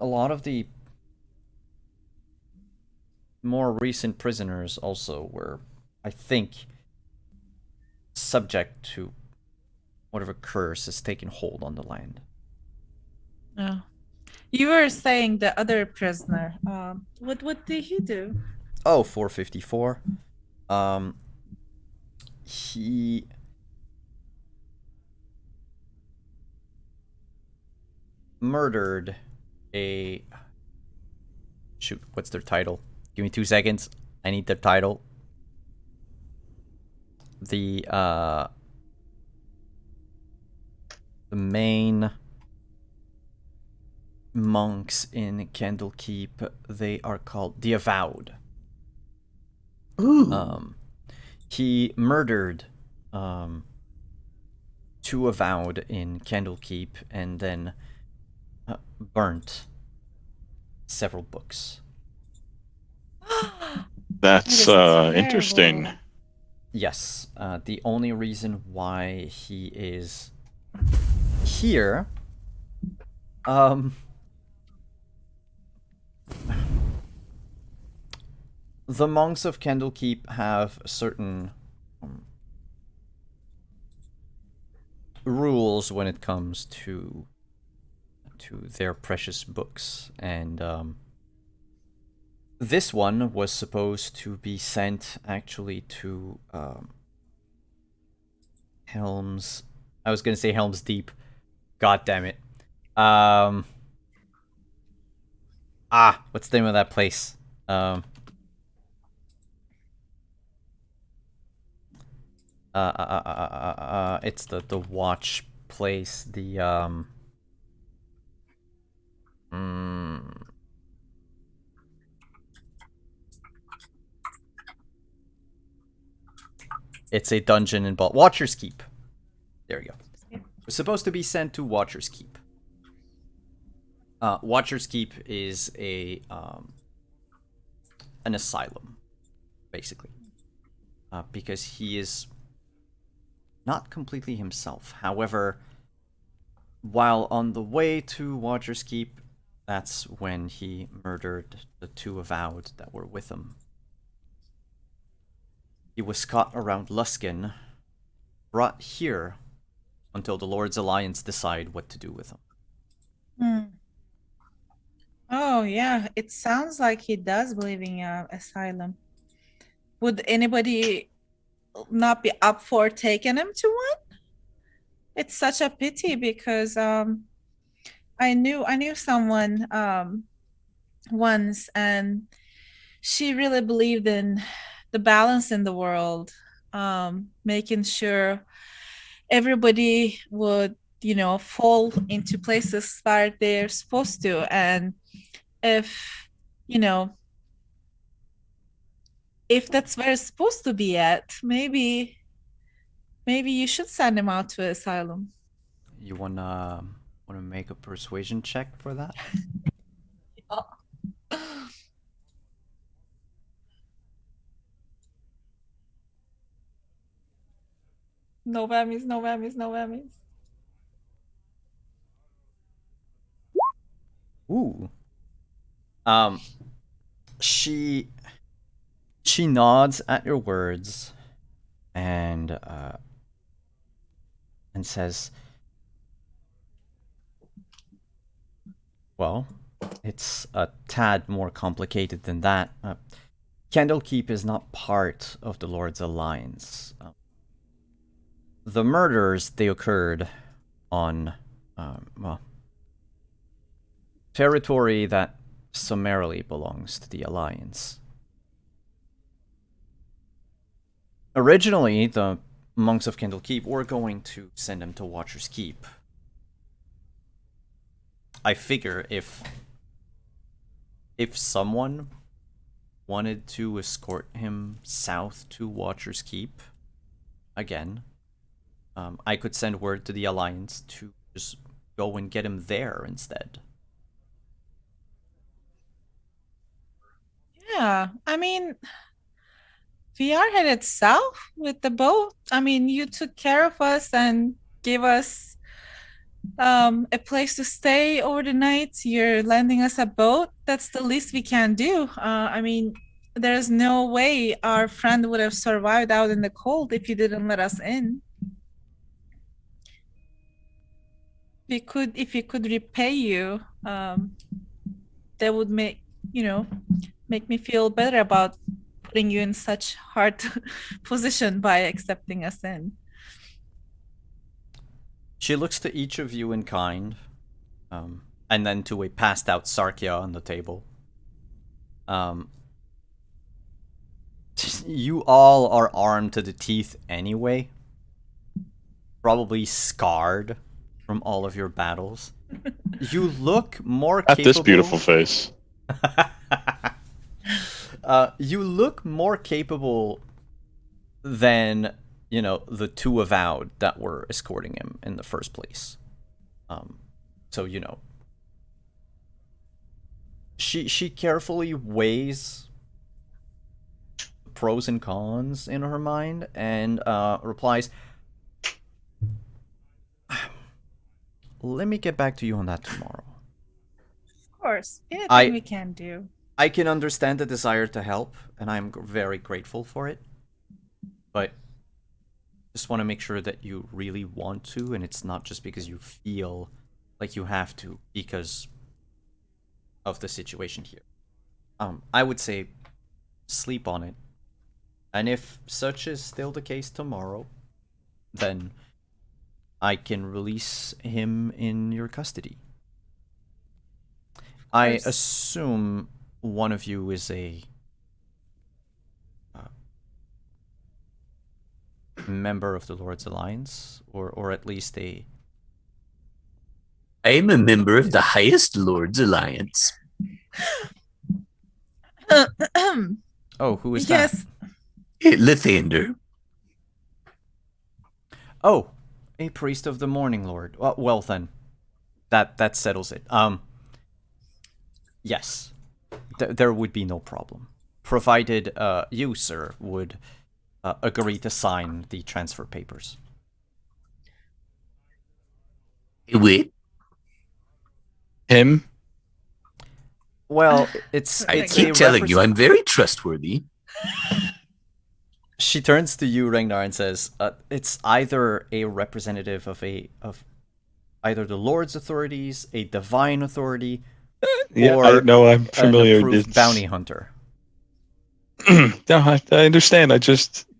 A lot of the more recent prisoners also were, I think, subject to whatever curse has taken hold on the land. Oh. You were saying the other prisoner. What did he do? Oh, 454. He murdered a... Shoot, what's their title? Give me 2 seconds. I need their title. The main monks in Candlekeep, they are called the Avowed. Ooh. He murdered 2 Avowed in Candlekeep and then burnt several books. That's That is interesting. terrible. Yes, the only reason why he is here the monks of Candlekeep have certain rules when it comes to their precious books, and this one was supposed to be sent actually to Helm's. I was gonna say Helm's Deep. God damn it. What's the name of that place? It's the watch place. It's a dungeon in Watcher's Keep. There you go. It's supposed to be sent to Watcher's Keep. Watcher's Keep is an asylum, basically, because he is not completely himself. However, while on the way to Watcher's Keep, that's when he murdered the two avowed that were with him. He was caught around Luskan, brought here until the Lord's Alliance decide what to do with him. Oh, yeah. It sounds like he does believe in asylum. Would anybody not be up for taking him to one? It's such a pity because I knew someone once, and she really believed in the balance in the world, making sure everybody would, fall into places where they're supposed to. And if that's where it's supposed to be at, maybe you should send him out to asylum. You wanna make a persuasion check for that? No whammies, no whammies, no whammies. Ooh. She nods at your words and says, well, it's a tad more complicated than that. Candlekeep is not part of the Lord's Alliance. The murders, they occurred on, territory that summarily belongs to the Alliance. Originally, the monks of Candlekeep were going to send him to Watcher's Keep. I figure if someone wanted to escort him south to Watcher's Keep, again, I could send word to the Alliance to just go and get him there instead. Yeah, I mean, we are headed south with the boat. I mean, you took care of us and gave us a place to stay over the night. You're lending us a boat. That's the least we can do. I mean, there's no way our friend would have survived out in the cold if you didn't let us in. If we could repay you, that would make me feel better about putting you in such hard position by accepting us in. She looks to each of you in kind, and then to a passed out Sarkia on the table. You all are armed to the teeth anyway. Probably scarred from all of your battles. You look more At capable... this beautiful face. You look more capable than, the two avowed that were escorting him in the first place. So, she carefully weighs the pros and cons in her mind and replies, let me get back to you on that tomorrow. Of course. Anything I- we can do. I can understand the desire to help, and I'm very grateful for it. But just want to make sure that you really want to, and it's not just because you feel like you have to because of the situation here. I would say sleep on it. And if such is still the case tomorrow, then I can release him in your custody. I Course. assume one of you is a member of the Lord's Alliance, or at least a... I am a member of the highest Lord's Alliance. Oh, who is that? Yes. Lathander. Oh, a priest of the Morning Lord. Well then, that settles it. Yes, there would be no problem, provided you, sir, would agree to sign the transfer papers. Wait, Him? Well, it's I it's keep a telling you, I'm very trustworthy. She turns to you, Ragnar, and says, "It's either a representative of either the Lord's authorities, a divine authority, Yeah, or I know. I'm an familiar. approved It's- bounty hunter." No, I understand.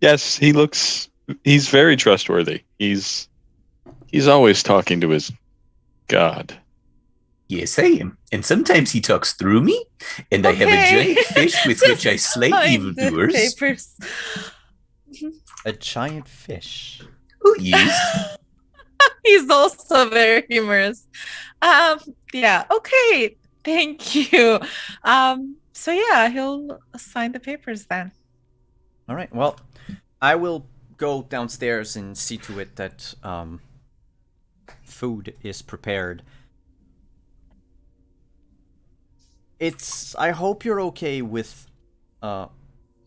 Yes, he's very trustworthy. He's always talking to his God. Yes, I am. And sometimes he talks through me, and I have a Okay. giant fish with which I slay Sign the evildoers. papers. A giant fish. Oh, yes. He's also very humorous. Yeah, okay. Thank you. So yeah, he'll sign the papers then. All right. Well, I will go downstairs and see to it that food is prepared. I hope you're okay with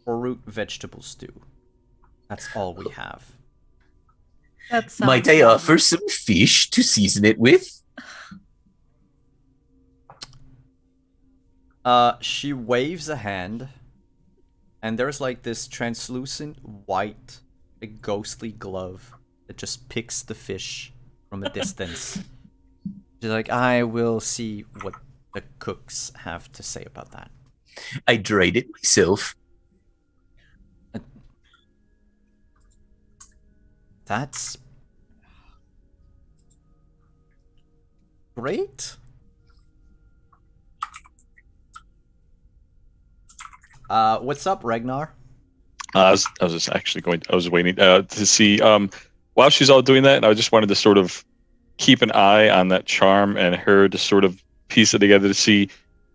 root vegetable stew. That's all we have. That sounds Might I fun. offer some fish to season it with? She waves a hand, and there's like this translucent white, like, ghostly glove that just picks the fish from a distance. She's like, I will see what the cooks have to say about that. I dried it myself. That's great. What's up, Ragnar? I was just actually I was waiting to see while she's all doing that, and I just wanted to sort of keep an eye on that charm and her to sort of piece it together to see,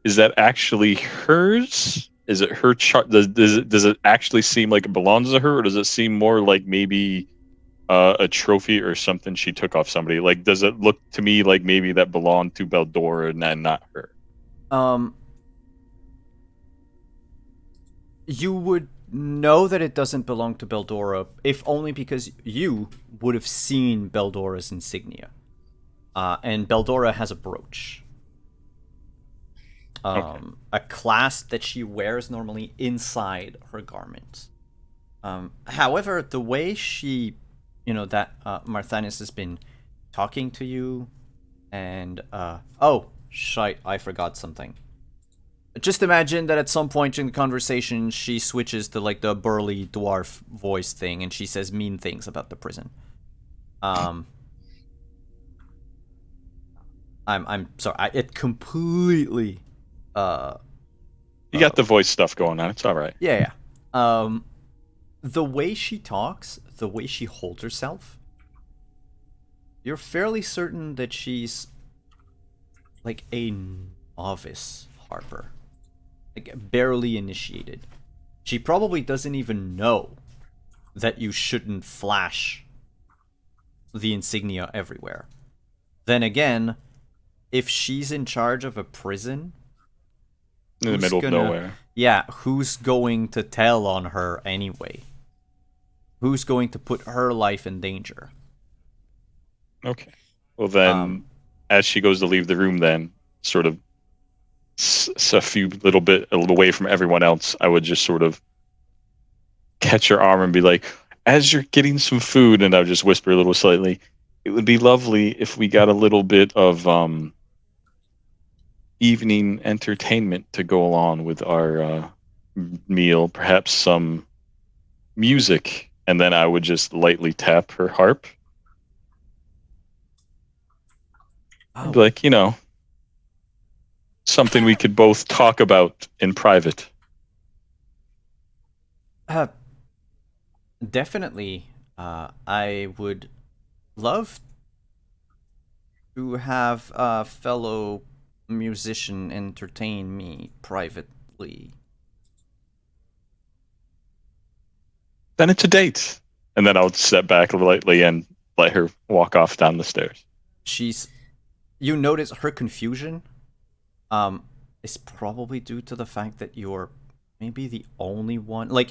is that actually hers? Is it her charm? Does it actually seem like it belongs to her, or does it seem more like maybe a trophy or something she took off somebody? Like, does it look to me like maybe that belonged to Beldora and then not her? You would know that it doesn't belong to Beldora, if only because you would have seen Beldora's insignia. And Beldora has a brooch. A clasp that she wears normally inside her garment. However, the way she, that Marthanis has been talking to you, and oh, shite, I forgot something. Just imagine that at some point in the conversation, she switches to like the burly dwarf voice thing, and she says mean things about the prison. I'm sorry. It completely. You got the voice stuff going on. It's all right. Yeah. The way she talks, the way she holds herself, you're fairly certain that she's like a novice harper. Like, barely initiated. She probably doesn't even know that you shouldn't flash the insignia everywhere. Then again, if she's in charge of a prison, In the who's middle gonna- of nowhere. yeah, who's going to tell on her anyway? Who's going to put her life in danger? Okay. Well, then, Um, as she goes to leave the room, then sort of a few little bit away from everyone else, I would just sort of catch her arm and be like, as you're getting some food, and I'll just whisper a little slightly, it would be lovely if we got a little bit of evening entertainment to go along with our meal, perhaps some music. And then I would just lightly tap her harp. Oh, Be like, something we could both talk about in private. definitely. I would love to have a fellow musician entertain me privately. Then it's a date. And then I'll step back lightly and let her walk off down the stairs. You notice her confusion is probably due to the fact that you're maybe the only one, like,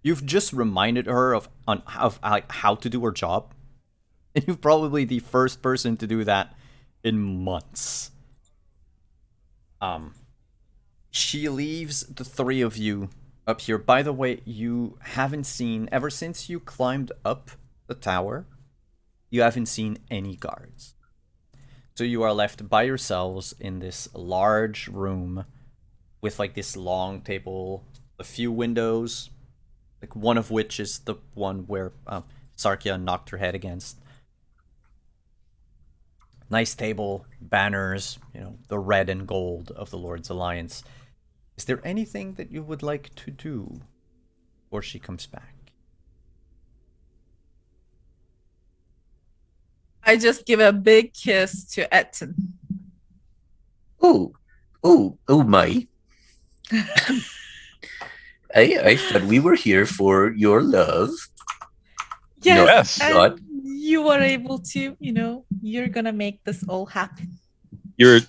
you've just reminded her of how to do her job, and you're probably the first person to do that in months. She leaves the three of you up here. By the way, you haven't seen, ever since you climbed up the tower, you haven't seen any guards. So you are left by yourselves in this large room with like this long table, a few windows, like one of which is the one where Sarkia knocked her head against. Nice table, banners, the red and gold of the Lord's Alliance. Is there anything that you would like to do before she comes back? I just give a big kiss to Etten. Oh my. I thought we were here for your love. Yes, No, and you were able to, you're gonna make this all happen. You're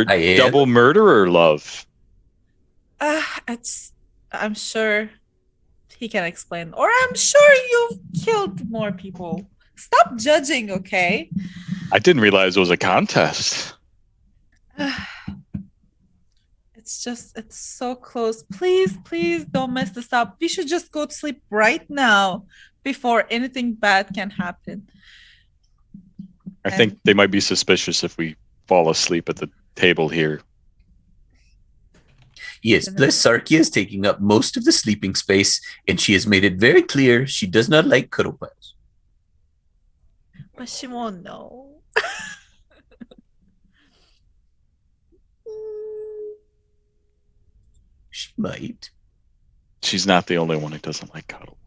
I am. double murderer, love. I'm sure he can explain, or I'm sure you've killed more people. Stop judging, okay? I didn't realize it was a contest. It's so close. Please don't mess this up. We should just go to sleep right now before anything bad can happen. I think they might be suspicious if we fall asleep at the table here. Yes, plus Sarkia is taking up most of the sleeping space, and she has made it very clear she does not like cuddle pies. But she won't know. She might. She's not the only one who doesn't like cuddle.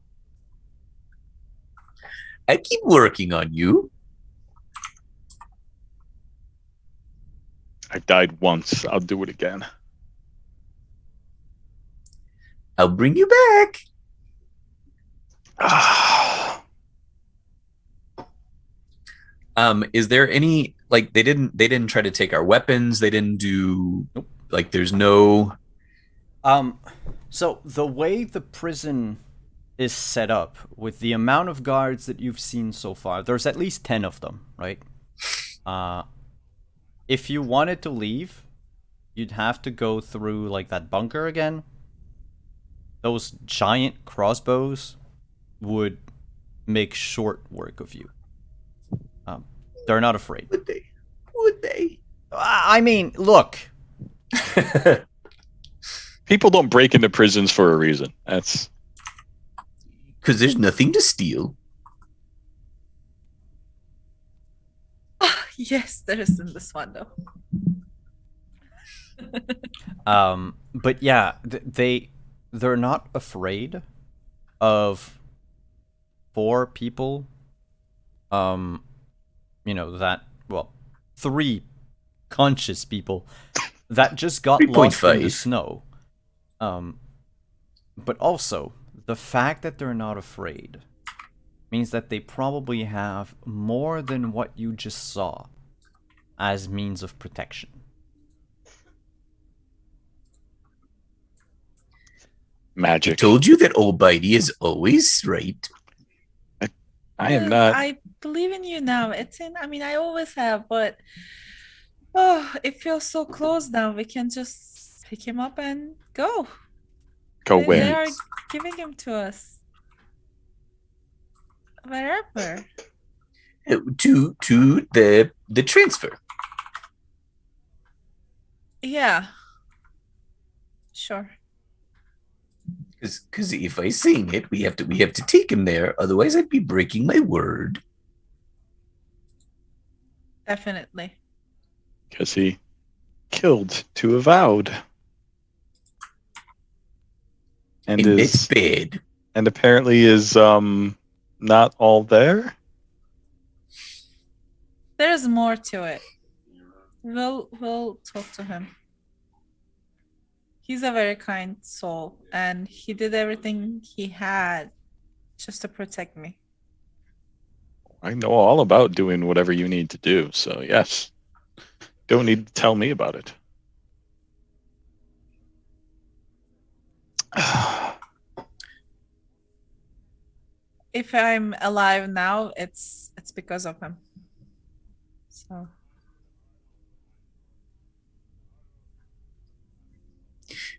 I keep working on you. I've died once. I'll do it again. I'll bring you back. Is there any, like, they didn't try to take our weapons, they didn't do, Nope. Like, there's no... So the way the prison is set up, with the amount of guards that you've seen so far, there's at least 10 of them, right? If you wanted to leave, you'd have to go through, like, that bunker again. Those giant crossbows would make short work of you. They're not afraid. Would they? Would they? I mean, look. People don't break into prisons for a reason. That's Because there's nothing to steal. Yes, there is in this one though. But yeah, they're not afraid of 4 people. That, well, 3 conscious people that just got lost in the 3.5. snow. But also, the fact that they're not afraid means that they probably have more than what you just saw as means of protection. I magic. told you that old Bitey is always right. I am Yes, not. I believe in you now. It's in. I mean, I always have, but Oh, it feels so close now. We can just pick him up and go. Go They where? are giving him to us. Wherever. To the transfer. Yeah. Sure. Because if I sing it, we have to take him there. Otherwise, I'd be breaking my word. Definitely. Because he killed two avowed. And it's bad. and apparently is not all there. There's more to it. We'll talk to him. He's a very kind soul, and he did everything he had just to protect me. I know all about doing whatever you need to do, so yes. Don't need to tell me about it. If I'm alive now, it's because of him. So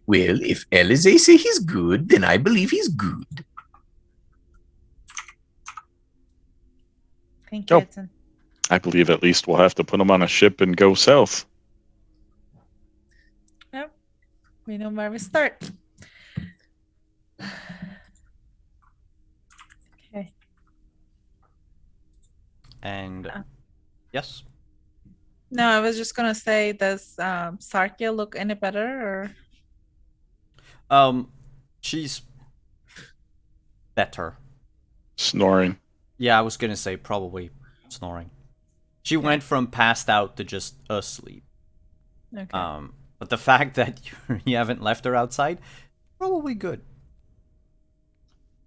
Well, if Alize say he's good, then I believe he's good. thank you, Oh. Ethan. I believe at least we'll have to put him on a ship and go south. Yep. We know where we start. Okay. And yes. No, I was just gonna say, does Sarkia look any better, or She's better. Snoring. Yeah, I was gonna say probably snoring. She went from passed out to just asleep. okay? But the fact that you haven't left her outside, probably good.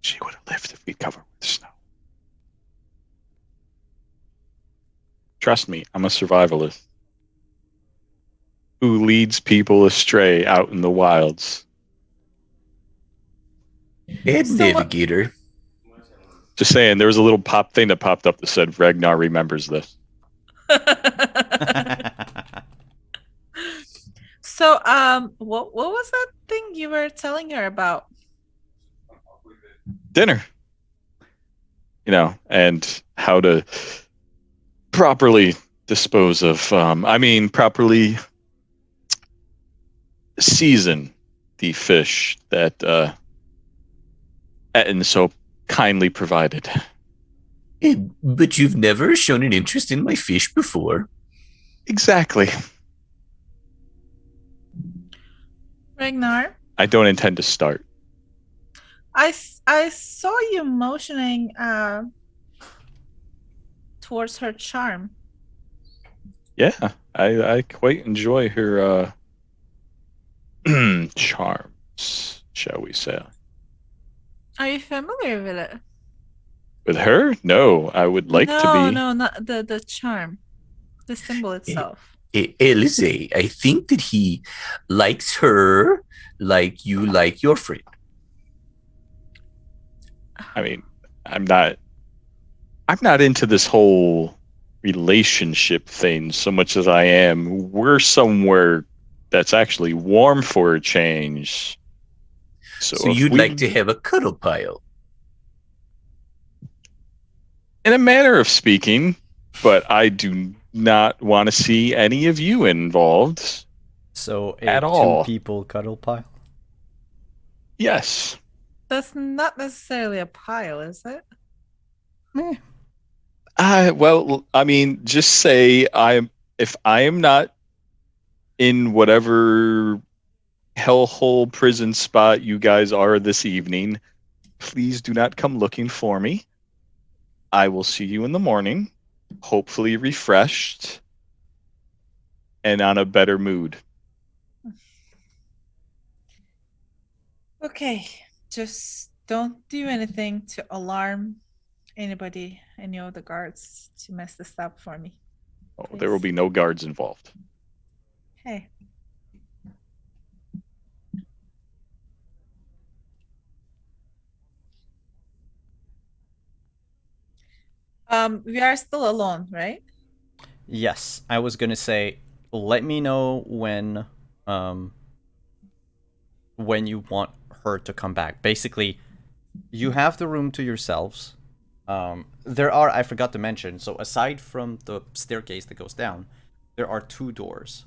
She would have lived if we covered with snow. Trust me, I'm a survivalist who leads people astray out in the wilds. Bad So what- navigator. Just saying, there was a little pop thing that popped up that said Ragnar remembers this. So, what was that thing you were telling her about? Dinner. You know, and how to properly dispose of, properly season the fish that Etten so kindly provided. But you've never shown an interest in my fish before. Exactly. Ragnar, I don't intend to start. I saw you motioning towards her charm. Yeah, I quite enjoy her charms, shall we say. Are you familiar with it? With her? No, I would like to be. No, not the charm, the symbol itself. Alize, I think that he likes her like you like your friend. I mean, I'm not into this whole relationship thing so much as I am. We're somewhere that's actually warm for a change. So you'd like to have a cuddle pile. In a manner of speaking, but I do not want to see any of you involved. So a At all. 2 people cuddle pile. Yes. That's not necessarily a pile, is it? Well, I mean, just say if I am not in whatever hellhole prison spot you guys are this evening, please do not come looking for me. I will see you in the morning, hopefully refreshed and on a better mood. Okay, just don't do anything to alarm anybody, any of the guards, to mess this up for me. Oh, there will be no guards involved. Hey. We are still alone, right? Yes, I was gonna say let me know when you want her to come back. Basically, you have the room to yourselves. There are, I forgot to mention, so aside from the staircase that goes down, there are 2 doors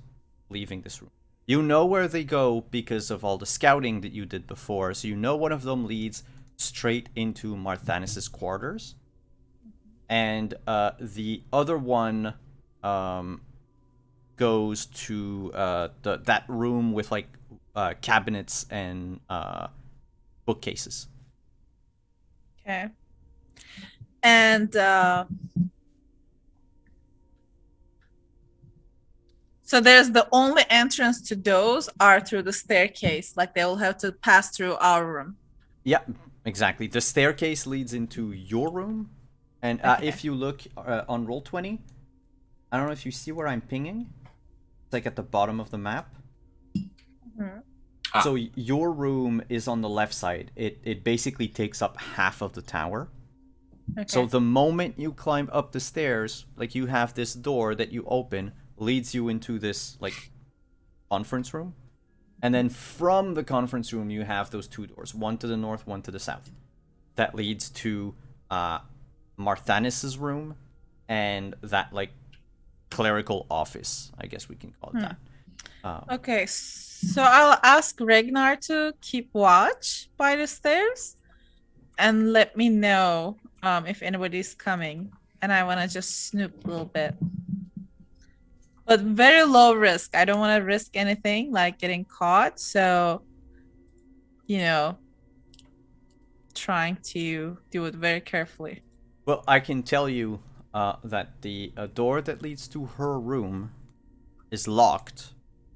leaving this room. You know where they go because of all the scouting that you did before, so you know one of them leads straight into Marthanis's quarters, and the other one goes to that room with like cabinets and bookcases. Okay. And so there's the only entrance to those are through the staircase. Like they will have to pass through our room. Yeah, exactly. The staircase leads into your room, and Okay. if you look on Roll20, I don't know if you see where I'm pinging. It's like at the bottom of the map. Mhm. So your room is on the left side. It basically takes up half of the tower. Okay. So the moment you climb up the stairs, like you have this door that you open, leads you into this like conference room. And then from the conference room you have those 2 doors, one to the north, one to the south. That leads to Marthanis's room and that like clerical office, I guess we can call it that. Okay, so I'll ask Ragnar to keep watch by the stairs and let me know if anybody's coming. And I want to just snoop a little bit. But very low risk. I don't want to risk anything like getting caught. So, trying to do it very carefully. Well, I can tell you that the door that leads to her room is locked,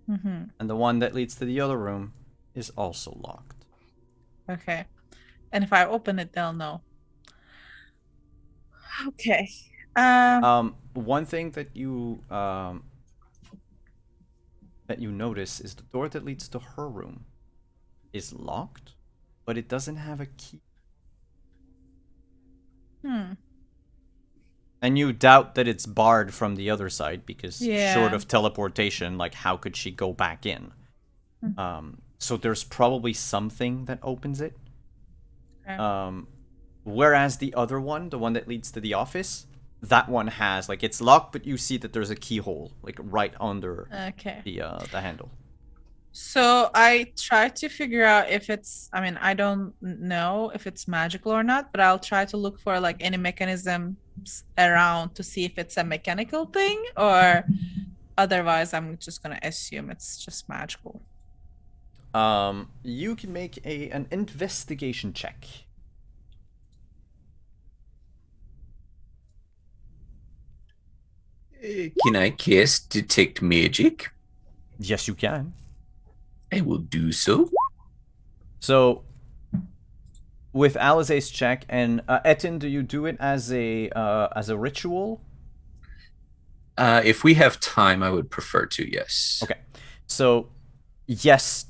and the one that leads to the other room is also locked. Okay. And if I open it, they'll know. Okay. One thing that you notice is the door that leads to her room is locked, but it doesn't have a key. And you doubt that it's barred from the other side because short of teleportation, like how could she go back in? So there's probably something that opens it. Okay. Whereas the other one, the one that leads to the office, that one has like it's locked, but you see that there's a keyhole like right under Okay. the handle. So I try to figure out if it's, I mean, I don't know if it's magical or not, but I'll try to look for like any mechanisms around to see if it's a mechanical thing, or otherwise I'm just going to assume it's just magical. You can make an investigation check. Can I cast Detect Magic? Yes, you can. I will do so. So, with Alize's check and Etin, do you do it as a ritual? If we have time, I would prefer to, yes. Okay. So, yes,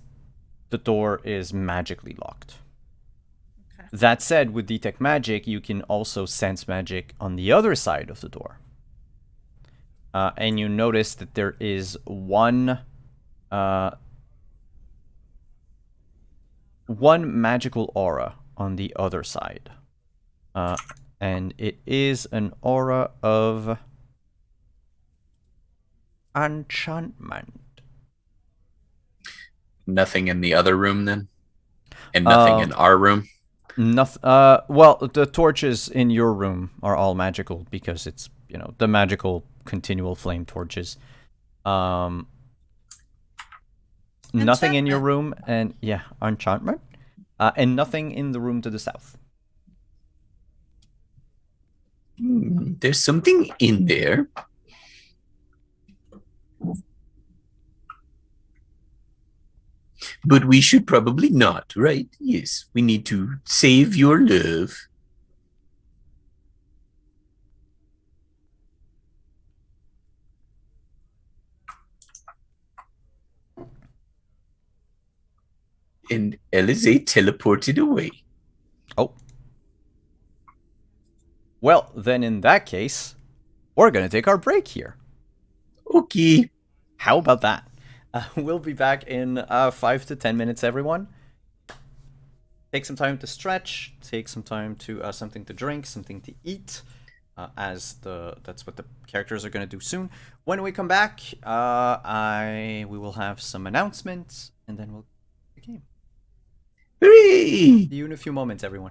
the door is magically locked. Okay. That said, with Detect Magic, you can also sense magic on the other side of the door. And you notice that there is one magical aura on the other side. And it is an aura of enchantment. Nothing in the other room then? And nothing in our room? Nothing. Well, the torches in your room are all magical because it's, the magical continual flame torches. Nothing in your room, and enchantment. And nothing in the room to the south. There's something in there. But we should probably not, right? Yes, we need to save your love. And Alize teleported away. Oh. Well, then in that case, we're gonna take our break here. Okay. How about that? We'll be back in 5 to 10 minutes, everyone. Take some time to stretch. Take some time to something to drink, something to eat. That's what the characters are going to do soon. When we come back, we will have some announcements, and then we'll the game. Hooray! See you in a few moments, everyone.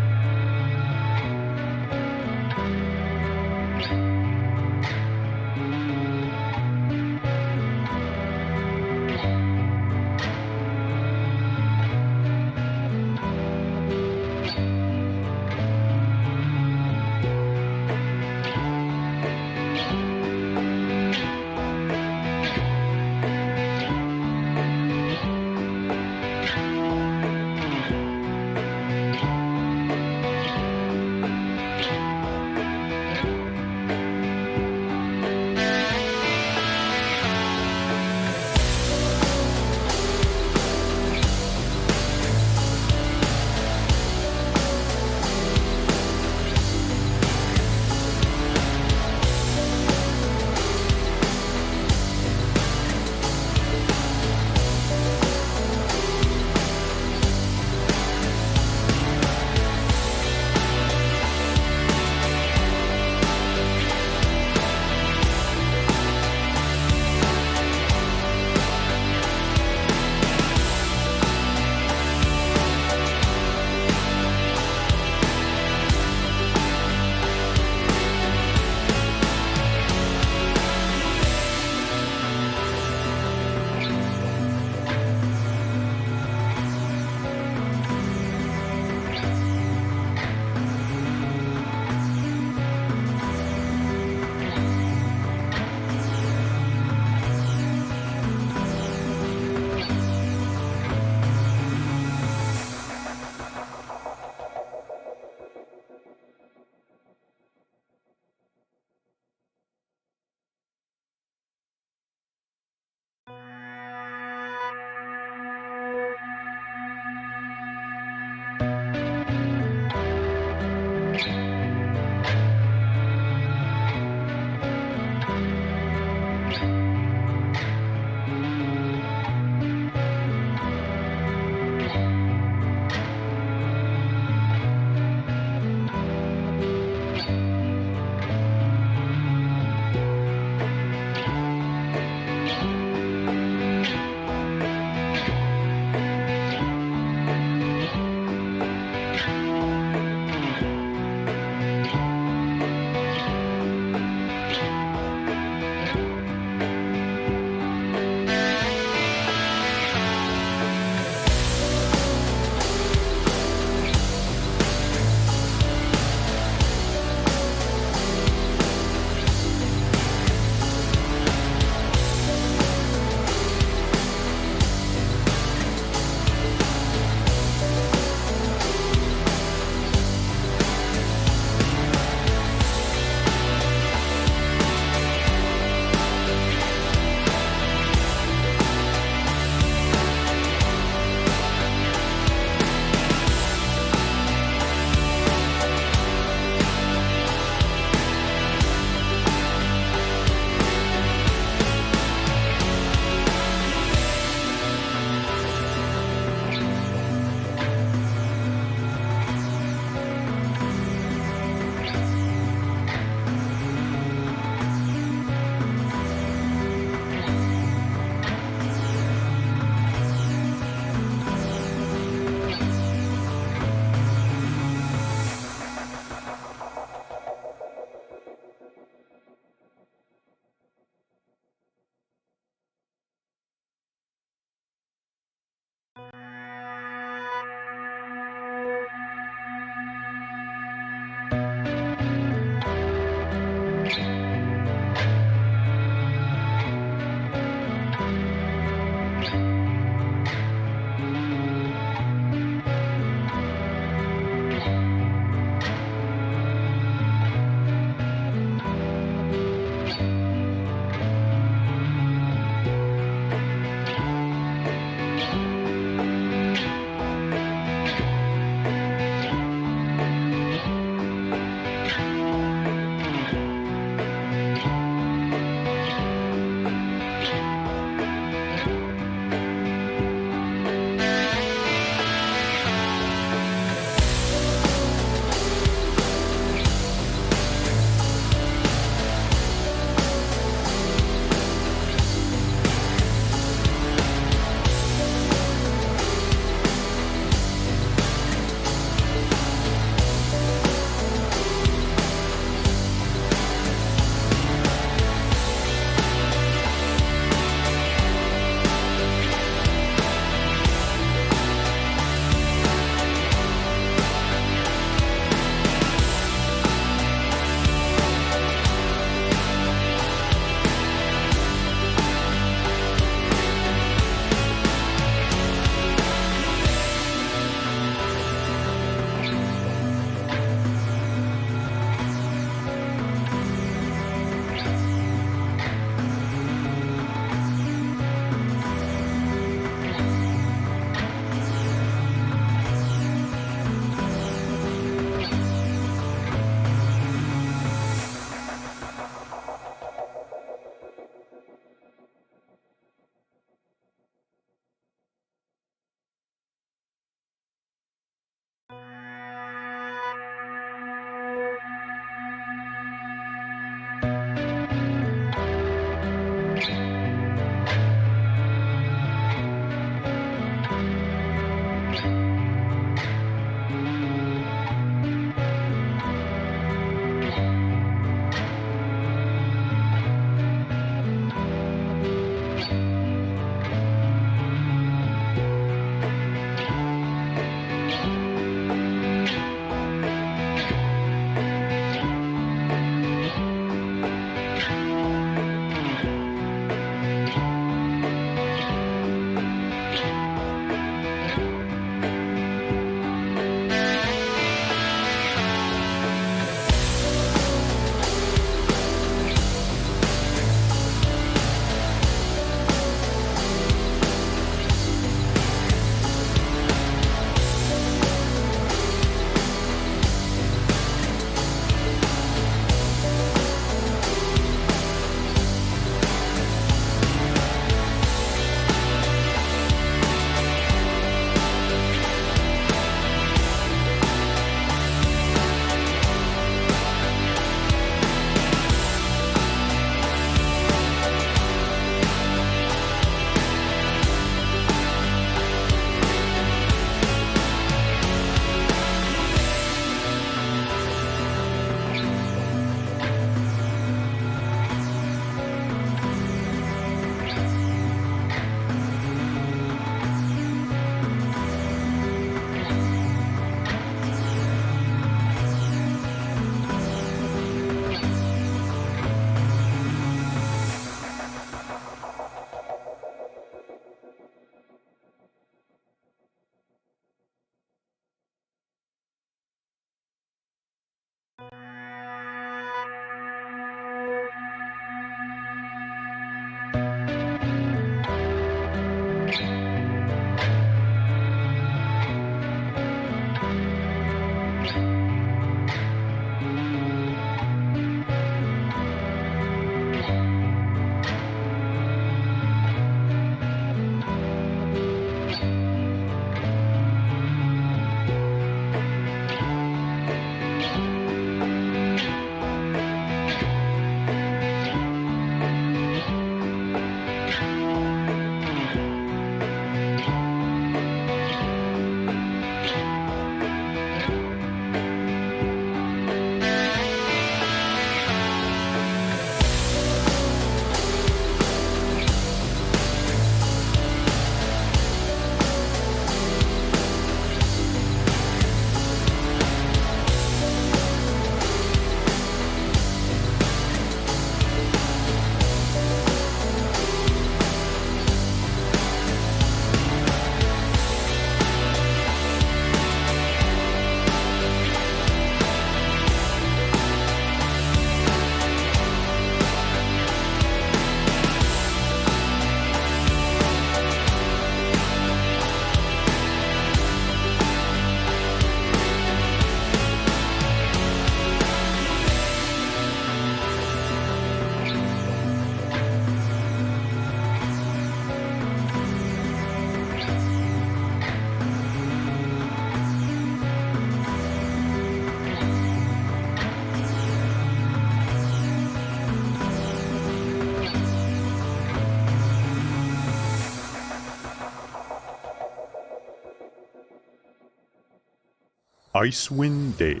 Icewind Dale,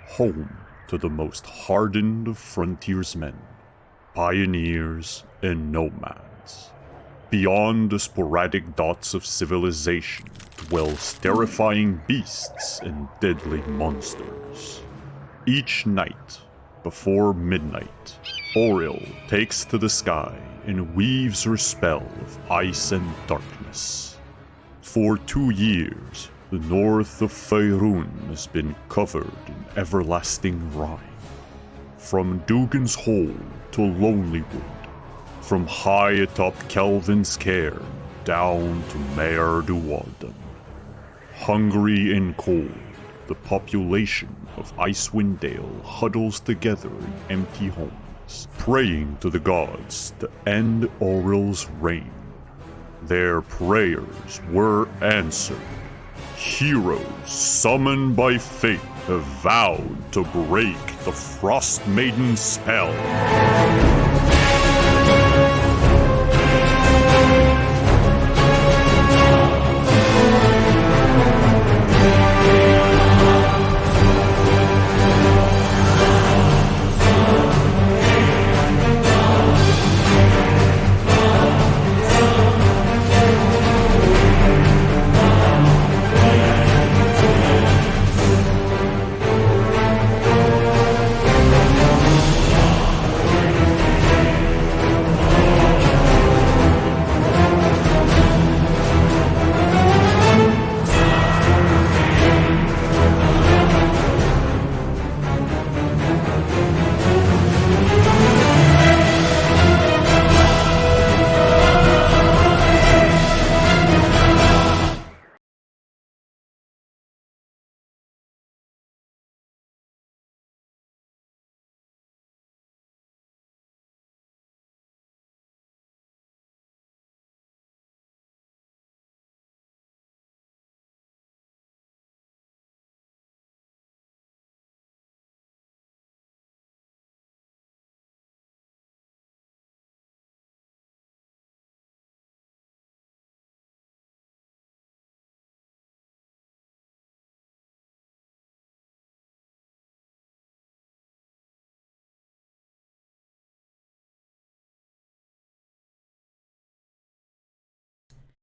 home to the most hardened of frontiersmen, pioneers, and nomads. Beyond the sporadic dots of civilization dwells terrifying beasts and deadly monsters. Each night, before midnight, Oril takes to the sky and weaves her spell of ice and darkness. For 2 years, the north of Faerun has been covered in everlasting rime. From Dugan's Hole to Lonelywood, from high atop Kelvin's Cairn down to Mare du Walden. Hungry and cold, the population of Icewind Dale huddles together in empty homes, praying to the gods to end Oril's reign. Their prayers were answered. Heroes summoned by fate have vowed to break the Frost Maiden's spell.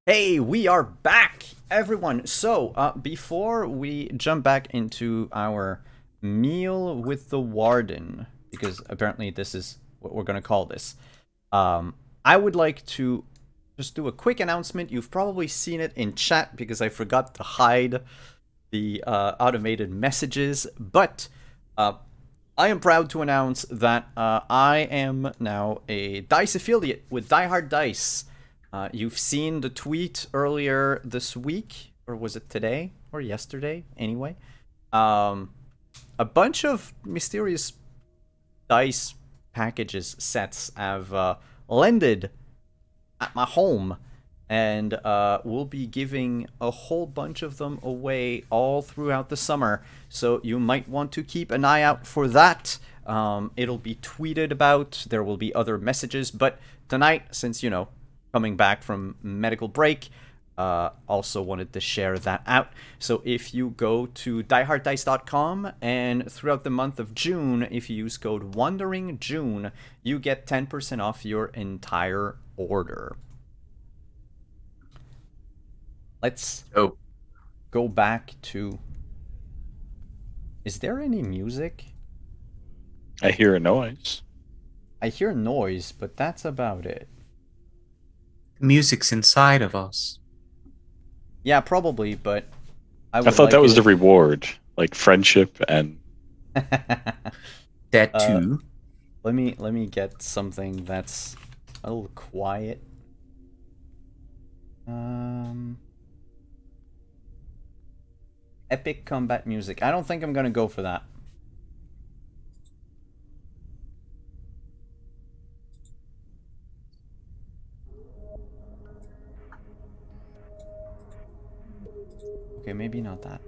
Hey, we are back, everyone. So, before we jump back into our meal with the Warden, because apparently this is what we're going to call this, I would like to just do a quick announcement. You've probably seen it in chat because I forgot to hide the automated messages, but I am proud to announce that I am now a DICE affiliate with Die Hard Dice. You've seen the tweet earlier this week, or was it today or yesterday? Anyway, a bunch of mysterious dice packages sets have landed at my home, and we'll be giving a whole bunch of them away all throughout the summer. So you might want to keep an eye out for that. It'll be tweeted about. There will be other messages, but tonight, since coming back from medical break, also wanted to share that out. So if you go to dieharddice.com, and throughout the month of June, if you use code WanderingJune, you get 10% off your entire order. Let's go back to... Is there any music? I hear a noise. I hear noise, but that's about it. Music's inside of us. Yeah, probably, but I thought that was the reward, like friendship and That too. Let me get something that's a little quiet. Epic combat music. I don't think I'm gonna go for that. Okay, maybe not that.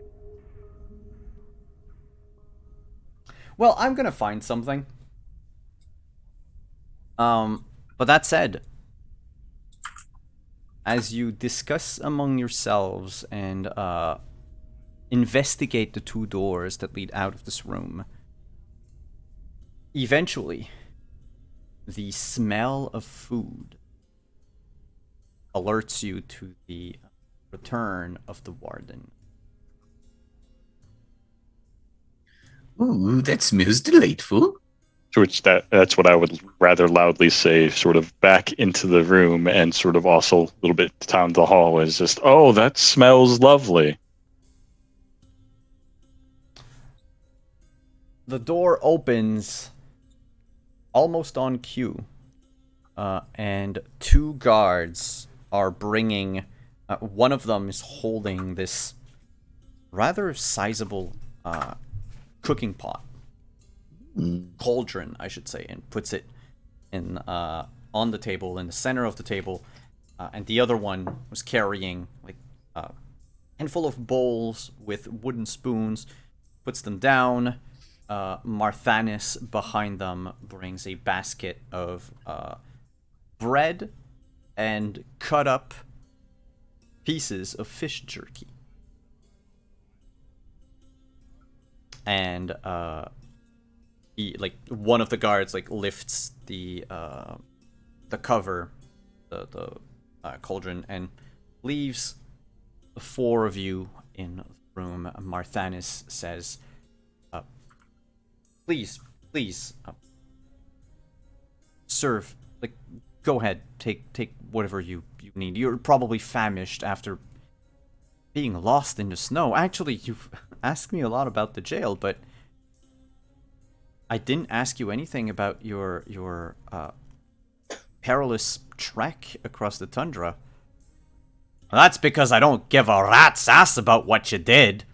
Well, I'm gonna find something. But that said, as you discuss among yourselves and investigate the two doors that lead out of this room. Eventually, the smell of food alerts you to the return of the warden. Ooh, that smells delightful. To which that's what I would rather loudly say, sort of back into the room and sort of also a little bit down the hall is just, oh, that smells lovely. The door opens almost on cue, and two guards are bringing. One of them is holding this rather sizable cooking pot, cauldron, I should say, and puts it in on the table in the center of the table, and the other one was carrying like a handful of bowls with wooden spoons, puts them down. Marthanis behind them brings a basket of bread and cut up pieces of fish jerky. And one of the guards lifts the cover, the cauldron, and leaves the four of you in the room. Marthanis says, Please, serve. Go ahead. Take whatever you need. You're probably famished after being lost in the snow. Actually, you've asked me a lot about the jail, but I didn't ask you anything about your perilous trek across the tundra. Well, that's because I don't give a rat's ass about what you did.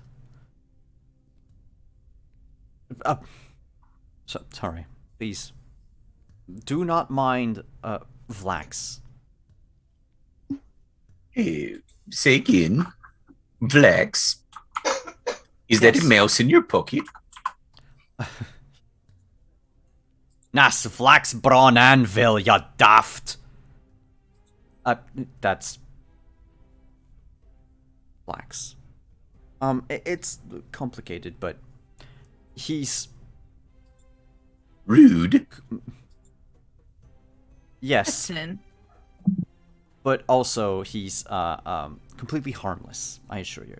Sorry, please. Do not mind, Vlax. Say again, Vlax. Is that a mouse in your pocket? Nas Vlax Braun Anvil, you daft. That's Vlax. It's complicated, but he's rude. Yes. Listen. But also he's completely harmless, I assure you.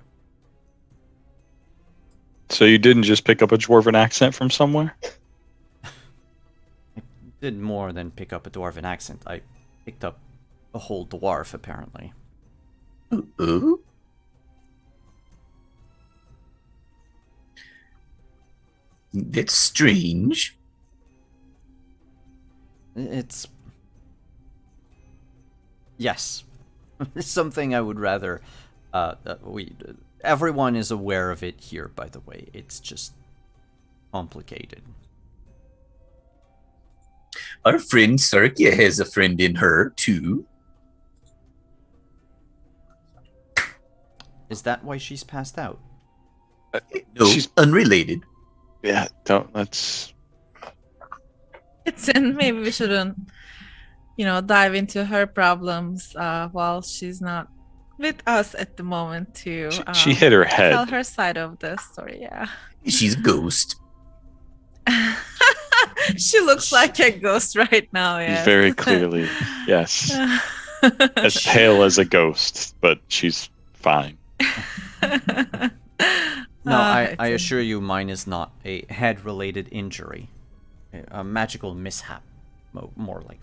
So you didn't just pick up a dwarven accent from somewhere? I did more than pick up a dwarven accent. I picked up a whole dwarf, apparently. Uh-oh. That's strange. It's... Yes. Something I would rather... Everyone is aware of it here, by the way. It's just complicated. Our friend Sarkia has a friend in her, too. Is that why she's passed out? No, She's- unrelated. Yeah, let's... It's in. Maybe we shouldn't, dive into her problems while she's not with us at the moment to She hit her tell head. her side of the story. Yeah. She's a ghost. She looks like a ghost right now. Yes. Very clearly, yes. As pale as a ghost, but she's fine. No, I it's assure you mine is not a head-related injury. A magical mishap, more likely.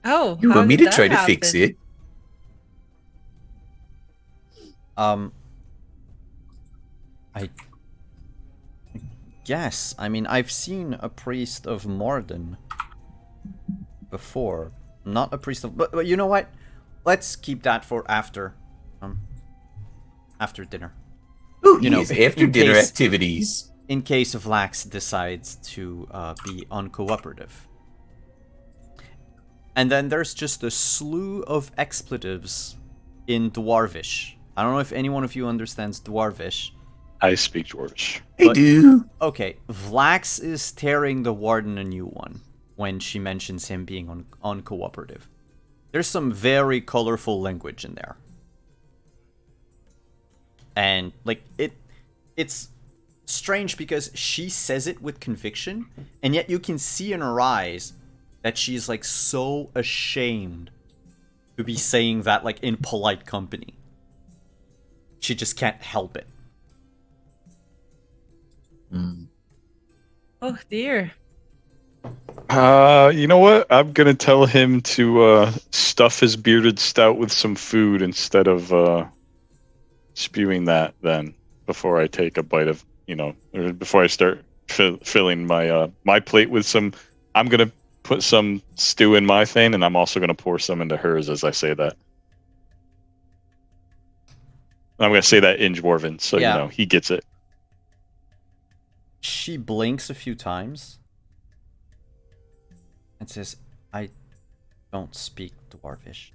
Oh, You how want me did to that try to fix happen? it? I guess. I mean, I've seen a priest of Morden before. Not a priest of... But you know what? Let's keep that for after dinner. Oh, You know, yes, after in dinner case- activities. In case Vlax decides to be uncooperative. And then there's just a slew of expletives in Dwarvish. I don't know if any one of you understands Dwarvish. I speak Dwarvish. I But- do. Okay, Vlax is tearing the warden a new one when she mentions him being uncooperative. There's some very colorful language in there. and like it's strange because she says it with conviction, and yet you can see in her eyes that she's like so ashamed to be saying that like in polite company. She just can't help it. Oh dear. You know what? I'm gonna tell him to stuff his bearded stout with some food instead of spewing that. Then before I take a bite of, or before I start filling my plate with some, I'm gonna put some stew in my thing, and I'm also gonna pour some into hers as I say that. I'm gonna say that in Dwarven, so Yeah. he gets it. She blinks a few times and says, I don't speak Dwarvish.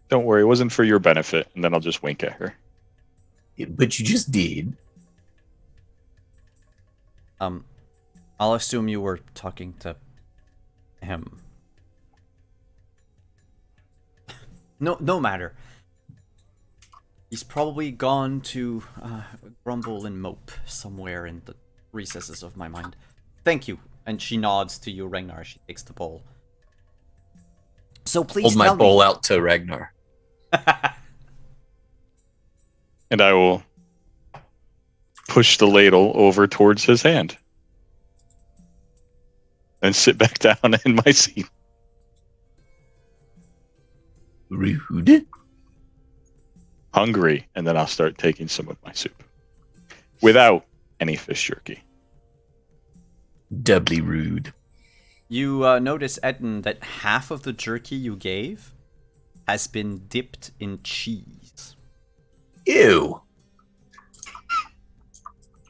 Don't worry, it wasn't for your benefit. And then I'll just wink at her. But you just did. I'll assume you were talking to him. No matter. He's probably gone to grumble and mope somewhere in the recesses of my mind. Thank you. And she nods to you, Ragnar. She takes the bowl. So please Hold my tell bowl me. out to Ragnar. And I will push the ladle over towards his hand. And sit back down in my seat. Rude. Hungry, and then I'll start taking some of my soup. Without any fish jerky. Doubly rude. You notice, Edna, that half of the jerky you gave has been dipped in cheese. Ew.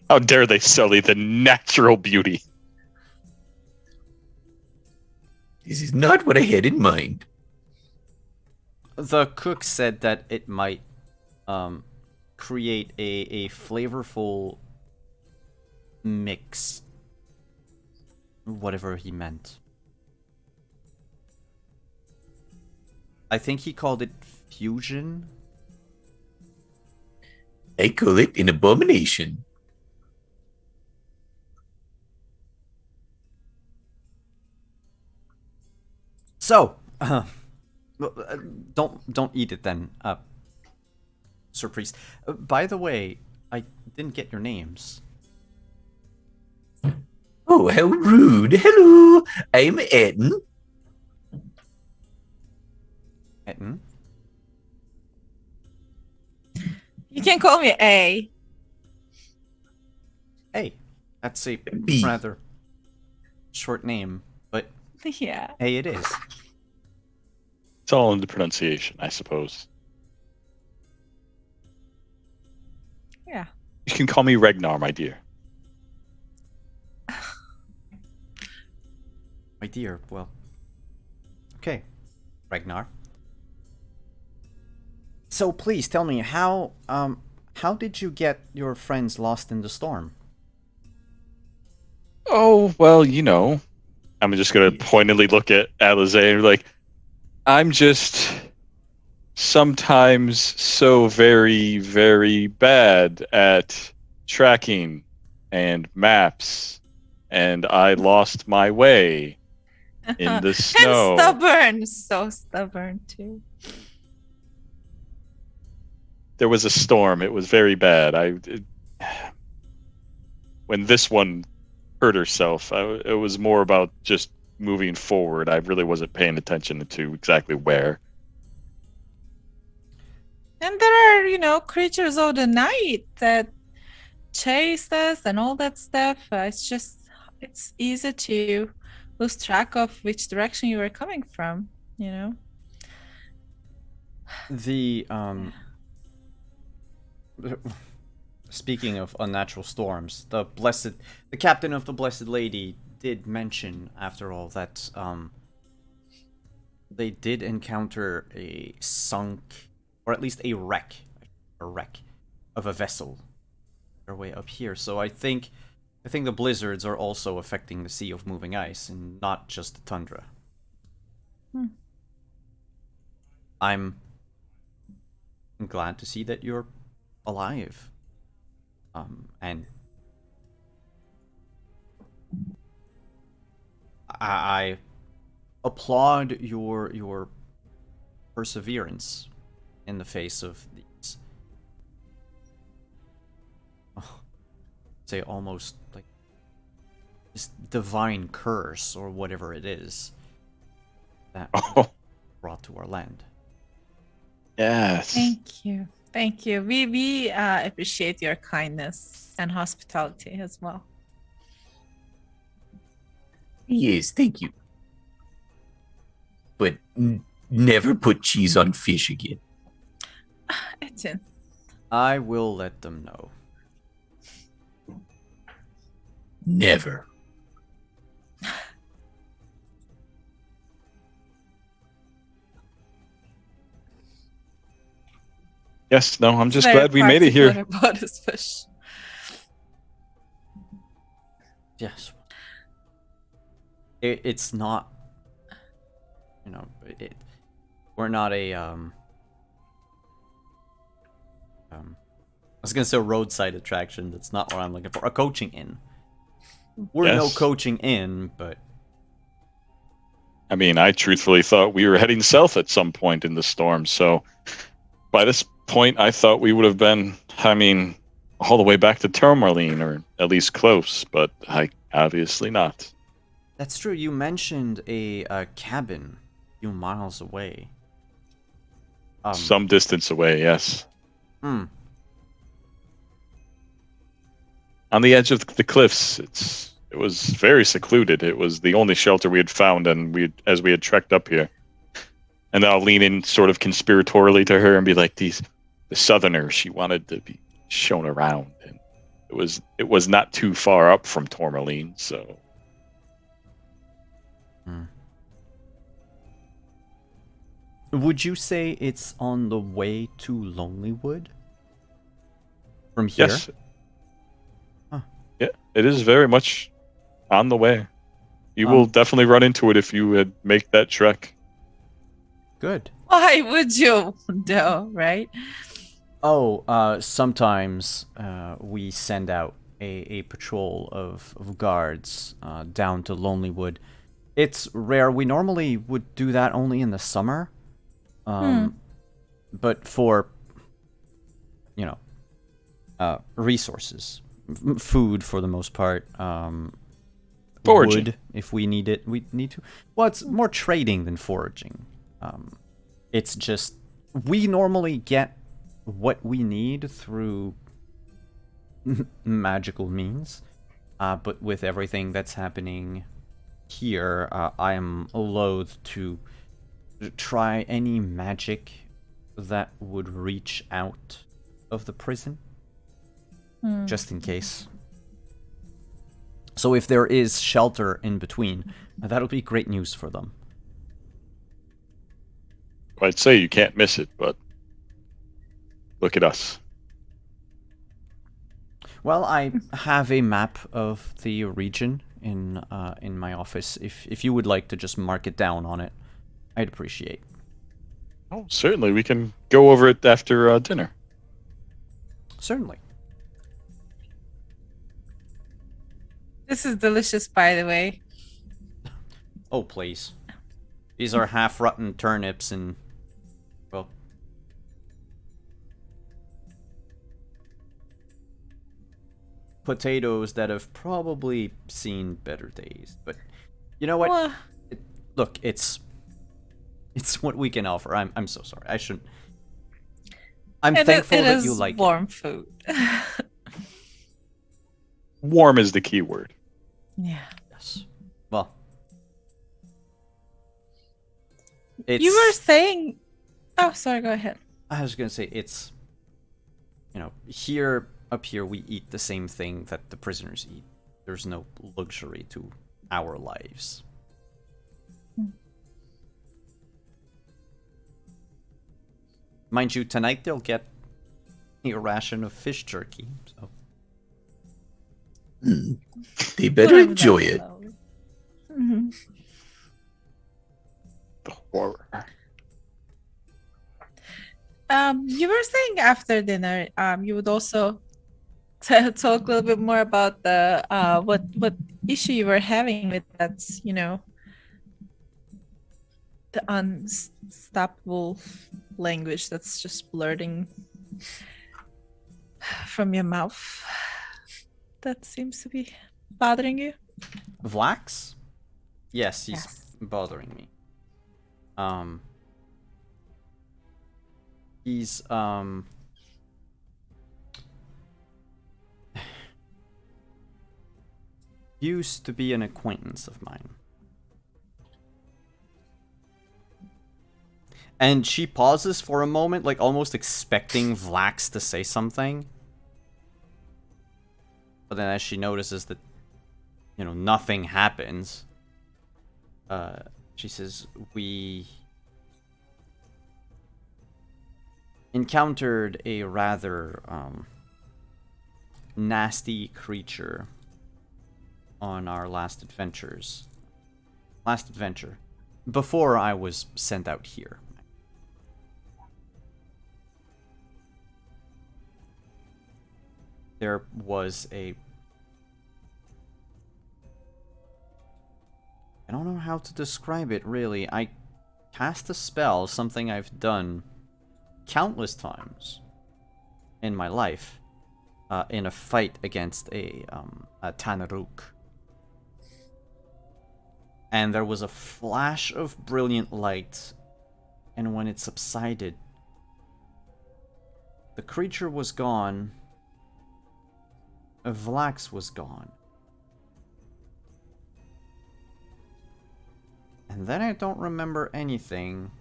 How dare they sully the natural beauty? This is not what I had in mind. The cook said that it might create a flavorful mix. Whatever he meant. I think he called it fusion. I call it an abomination. So, don't eat it then, Sir Priest. By the way, I didn't get your names. Oh, how rude. Hello, I'm Etten. Etten? You can call me A. Hey, that's a B. rather short name, but Yeah. hey, it is. It's all in the pronunciation, I suppose. Yeah. You can call me Ragnar, my dear. My dear, well. Okay, Ragnar. So please tell me how did you get your friends lost in the storm? Oh, well, I'm just going to pointedly look at Alize and be like, I'm just sometimes so very, very bad at tracking and maps, and I lost my way in the snow. And stubborn. So stubborn, too. There was a storm. It was very bad. When this one hurt herself, it was more about just moving forward. I really wasn't paying attention to exactly where. And there are, creatures of the night that chase us and all that stuff. It's easy to lose track of which direction you were coming from, The speaking of unnatural storms, the captain of the Blessed Lady did mention, after all, that they did encounter a sunk, or at least a wreck of a vessel their way up here. So I think the blizzards are also affecting the Sea of Moving Ice, and not just the tundra. I'm I'm glad to see that you're alive. And I applaud your perseverance in the face of these, say, almost like this divine curse or whatever it is that Oh, brought to our land. yes. Thank you. Thank you. We appreciate your kindness and hospitality as well. Yes, thank you. But never put cheese on fish again. Etin. I will let them know. Never. Yes, no, I'm just Very glad we made it here. particular about his fish. Yes. It's not, you know, we're not a I was gonna say roadside attraction. That's not what I'm looking for. A coaching inn. We're no Yes. coaching inn, but I mean, I truthfully thought we were heading south at some point in the storm. So by this point, I thought we would have been, I mean, all the way back to Tourmaline, or at least close, but obviously not. that's true. You mentioned a cabin a few miles away. Some distance away, yes. Hmm. On the edge of the cliffs. It was very secluded. It was the only shelter we had found, and as we had trekked up here. And I'll lean in sort of conspiratorially to her and be like, the Southerner, she wanted to be shown around, and it was not too far up from Tourmaline, so. Would you say it's on the way to Lonelywood? From here? Yes. Huh. Yeah, it is very much on the way. You Um, will definitely run into it if you would make that trek. Good. Why would you, though, right? Oh, sometimes we send out a patrol of guards down to Lonelywood. It's rare. We normally would do that only in the summer. But for, you know, resources, food for the most part, Foraging. wood if we need it, we need to. Well, it's more trading than foraging. It's just we normally get what we need through magical means, but with everything that's happening here, I am loath to try any magic that would reach out of the prison, just in case. So if there is shelter in between, that'll be great news for them. I'd say you can't miss it, but look at us. Well, I have a map of the region in my office. If you would like to just mark it down on it, I'd appreciate. Oh, certainly. We can go over it after dinner. Certainly. This is delicious, by the way. Oh, please. These are half-rotten turnips and, well, potatoes that have probably seen better days. But you know what? Well, Look, it's what we can offer. I'm so sorry. I shouldn't. I'm thankful it that is you like it. warm food. Warm is the key word. Yeah. Yes. Well, it's. You were saying. Oh, sorry. Go ahead. I was gonna say it's. You know, up here we eat the same thing that the prisoners eat. There's no luxury to our lives. Mind you, tonight they'll get a ration of fish jerky. So They better enjoy it. Mm-hmm. The horror. You were saying after dinner, you would also talk a little bit more about the what issue you were having with that, the unstoppable language that's just blurting from your mouth. That seems to be bothering you. Vlax? Yes, he's Yes. bothering me. He's used to be an acquaintance of mine. And she pauses for a moment, like almost expecting Vlax to say something. But then as she notices that, nothing happens, she says, we encountered a rather nasty creature on our last adventure, before I was sent out here. There was I don't know how to describe it, really. I cast a spell, something I've done countless times in my life, in a fight against a Tanaruk. And there was a flash of brilliant light, and when it subsided, the creature was gone. Vlax was gone. And then I don't remember anything.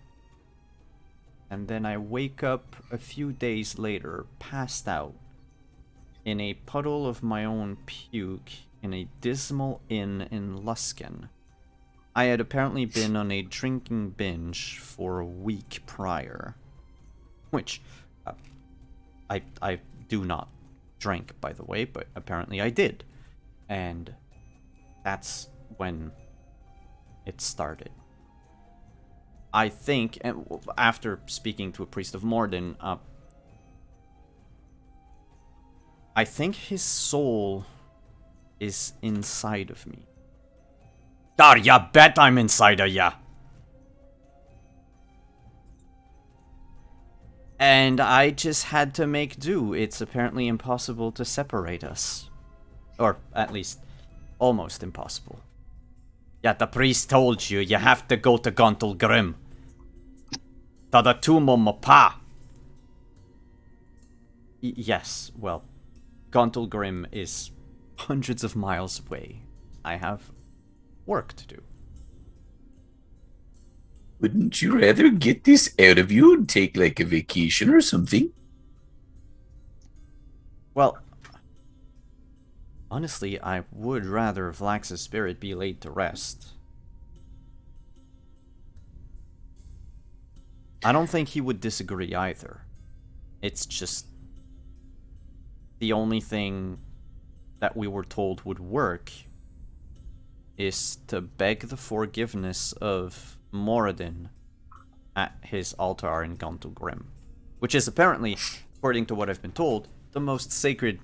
And then I wake up a few days later, passed out, in a puddle of my own puke, in a dismal inn in Luskan. I had apparently been on a drinking binge for a week prior. Which, I do not drink, by the way, but apparently I did. And that's when it started. I think, and after speaking to a priest of Morden, I think his soul is inside of me. Dar, ya bet I'm inside of ya. And I just had to make do. It's apparently impossible to separate us. Or, at least, almost impossible. Yeah, the priest told you, you have to go to Gontul Grim. To the tomb of my pa. Yes, well, Gontul Grim is hundreds of miles away. I have work to do. Wouldn't you rather get this out of you and take like a vacation or something? Well, honestly, I would rather Vlax's spirit be laid to rest. I don't think he would disagree either. It's just the only thing that we were told would work is to beg the forgiveness of Moradin at his altar in Gontul Grim, which is apparently, according to what I've been told, the most sacred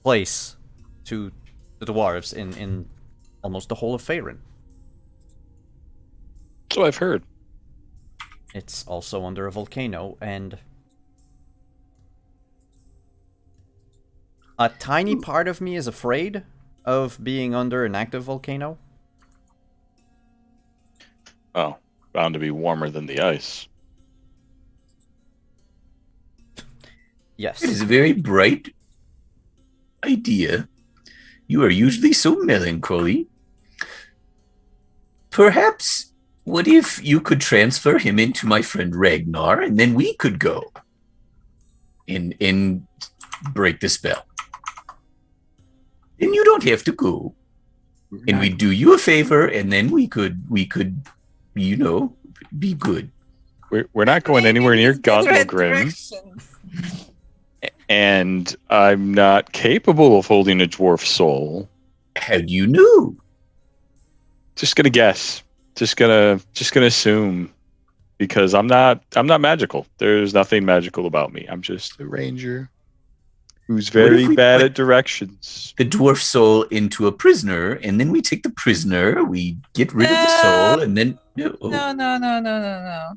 place to the dwarves in almost the whole of Faerun. So I've heard. It's also under a volcano, and a tiny part of me is afraid of being under an active volcano. Oh, bound to be warmer than the ice. Yes. It is a very bright idea. You are usually so melancholy. Perhaps, what if you could transfer him into my friend Ragnar, and then we could go and break the spell. Then you don't have to go. And we do you a favor, and then we could, be good. We're not going anywhere near Gontul Grim, and I'm not capable of holding a dwarf soul. How do you know? Just gonna guess. Just gonna assume. because I'm not magical. There's nothing magical about me. I'm just a ranger who's What if very we bad put- at directions. The dwarf soul into a prisoner, and then we take the prisoner, we get rid of the soul, and then No.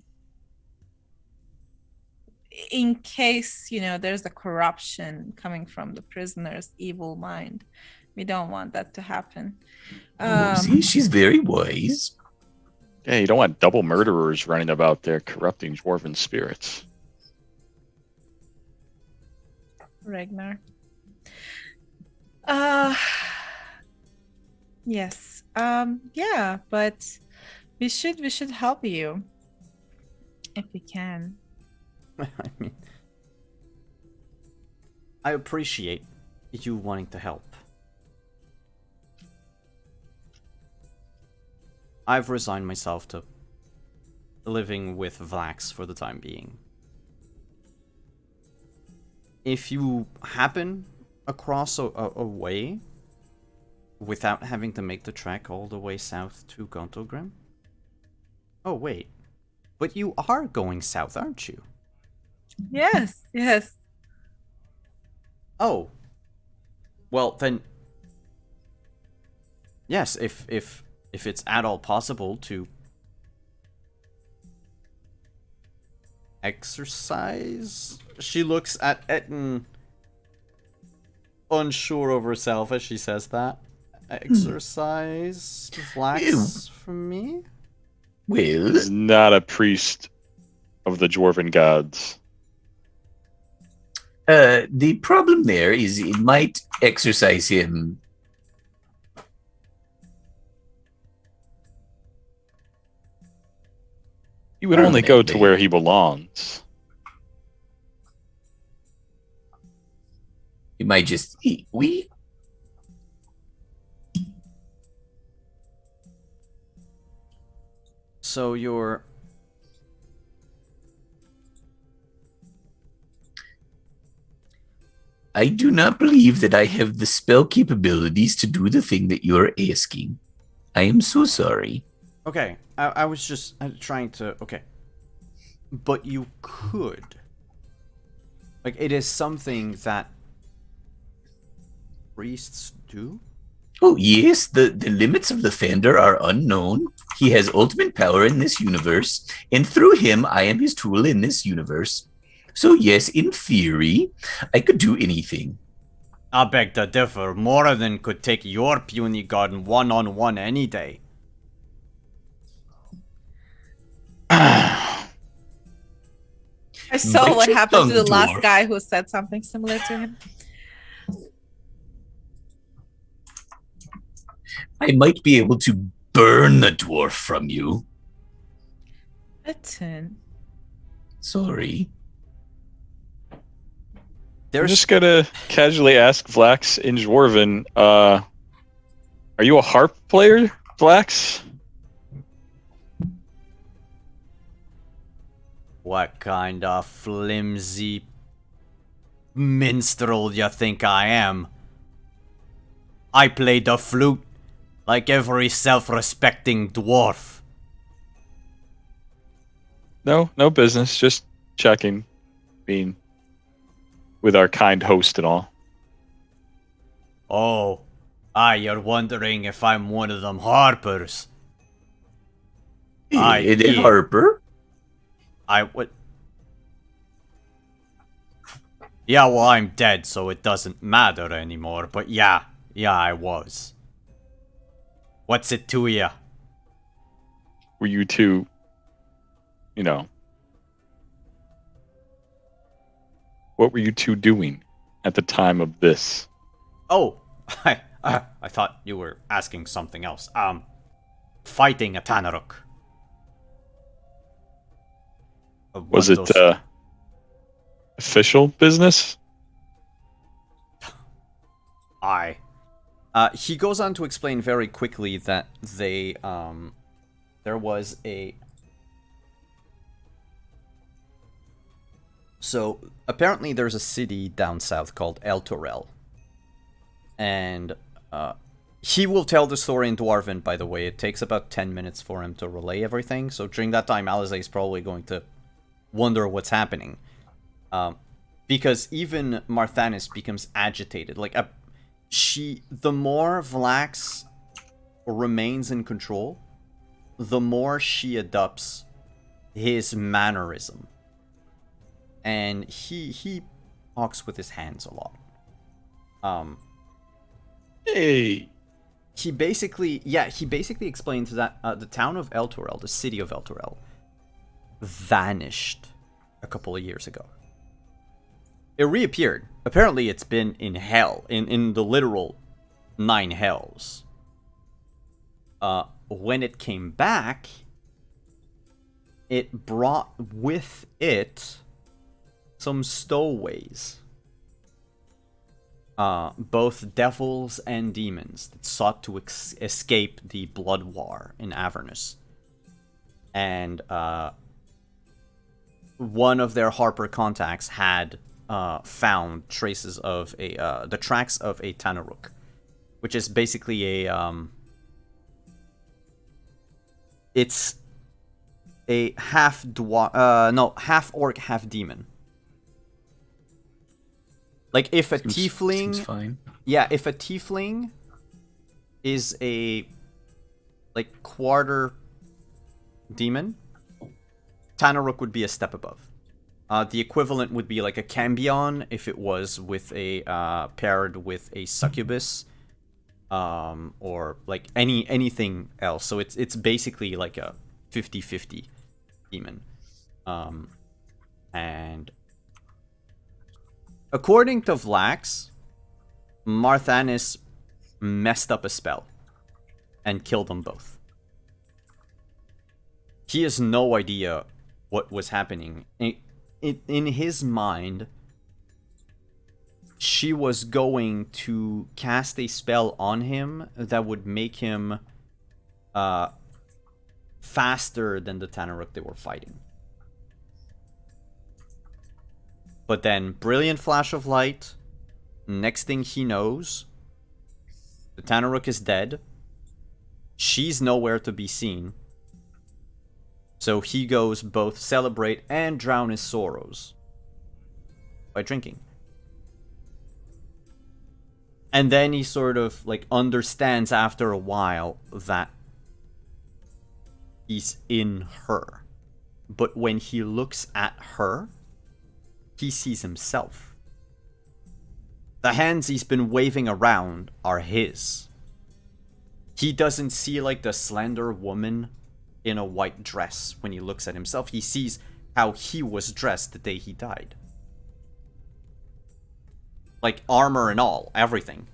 In case, there's the corruption coming from the prisoner's evil mind. We don't want that to happen. See, she's very wise. Yeah, you don't want double murderers running about there corrupting dwarven spirits. Ragnar. Yes. Yeah, but we should help you if we can. I mean, I appreciate you wanting to help. I've resigned myself to living with Vlax for the time being. If you happen across a way without having to make the trek all the way south to Gontogrim? Oh, wait. But you are going south, aren't you? Yes. Oh. Well, then... Yes, if it's at all possible to exercise? She looks at Etten, unsure of herself as she says that. Exercise Vlax for me? Well, He's not a priest of the dwarven gods. the problem there is it might exercise him. He would only go to where he belongs. It might just we. So you're... I do not believe that I have the spell capabilities to do the thing that you're asking. I am so sorry. Okay, I was just trying to... Okay. But you could. Like, it is something that priests do? Oh, yes, the limits of the Fender are unknown. He has ultimate power in this universe, and through him, I am his tool in this universe. So, yes, in theory, I could do anything. I beg to differ. Moradin could take your puny garden one-on-one any day. I saw Bite what your happened to the tongue, last dwarf. guy who said something similar to him. I might be able to burn the dwarf from you. Etten. Sorry. I'm There's just gonna casually ask Vlax in Dwarven, are you a harp player, Vlax? What kind of flimsy minstrel you think I am? I play the flute like every self-respecting dwarf. No business. Just checking, being with our kind host and all. Oh, you're wondering if I'm one of them harpers. Hey, yeah. Harper. I would... Yeah, well, I'm dead, so it doesn't matter anymore, but yeah, I was. What's it to ya? Were you two, what were you two doing at the time of this? Oh, I thought you were asking something else. Fighting a Tanaruk. Was it official business? He goes on to explain very quickly that they, there was a... So, apparently there's a city down south called El Torel. And, He will tell the story in Dwarven, by the way. It takes about 10 minutes for him to relay everything, so during that time, Alize is probably going to wonder what's happening. Because even Marthanis becomes agitated. Like, the more Vlax remains in control, the more she adopts his mannerism. And he talks with his hands a lot. Hey. He basically explains that the town of Elturel, the city of Elturel, vanished a couple of years ago. It reappeared. Apparently it's been in hell, in the literal 9 hells. When it came back, it brought with it some stowaways. Both devils and demons that sought to escape the blood war in Avernus. And one of their Harper contacts had found traces of the tracks of a Tanaruk, which is basically it's a half orc, half demon. Like, if a tiefling... Seems fine. Yeah, if a tiefling is a, like, quarter demon, Tanaruk would be a step above. The equivalent would be, like, a Cambion if it was with a, paired with a succubus, or, like, anything else. So it's basically, like, a 50-50 demon. And... according to Vlax, Marthanis messed up a spell and killed them both. He has no idea what was happening. In his mind, she was going to cast a spell on him that would make him faster than the Tanaruk they were fighting. But then, brilliant flash of light. Next thing he knows, the Tanaruk is dead. She's nowhere to be seen. So he goes both celebrate and drown his sorrows by drinking. And then he sort of, like, understands after a while that he's in her. But when he looks at her, he sees himself. The hands he's been waving around are his. He doesn't see, like, the slender woman in a white dress when he looks at himself. He sees how he was dressed the day he died. Like, armor and all, everything.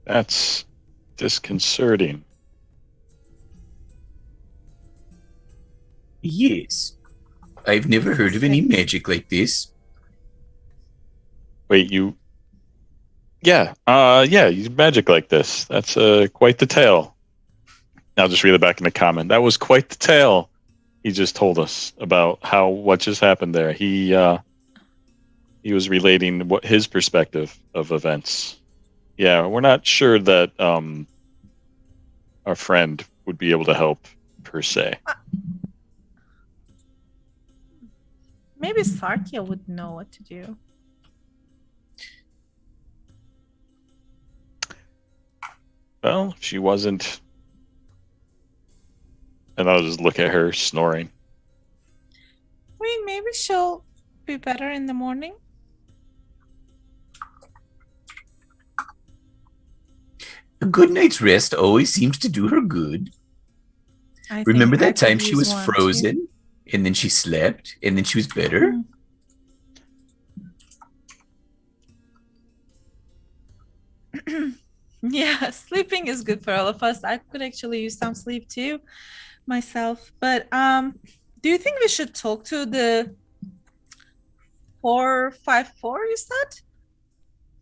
That's disconcerting. Yes. I've never heard of any magic like this. Wait, you... Yeah, you magic like this. That's quite the tale. I'll just read it back in the comment. That was quite the tale he just told us about what just happened there. He was relating his perspective of events. Yeah, we're not sure that our friend would be able to help, per se. Maybe Sarkia would know what to do. Well, she wasn't. And I'll just look at her snoring. I mean, maybe she'll be better in the morning. A good night's rest always seems to do her good. Remember that time she was frozen, and then she slept, and then she was better? Yeah, sleeping is good for all of us. I could actually use some sleep too, myself. But do you think we should talk to the 454 you said?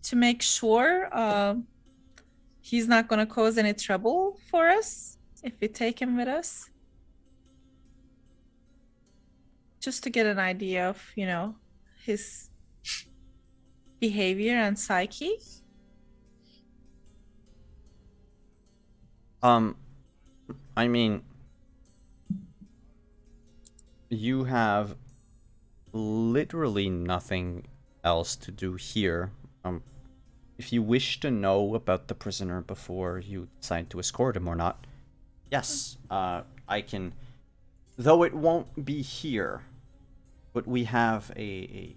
To make sure he's not going to cause any trouble for us if we take him with us? just to get an idea of, his behavior and psyche. I mean, you have literally nothing else to do here. If you wish to know about the prisoner before you decide to escort him or not, yes, I can. Though it won't be here, but we have an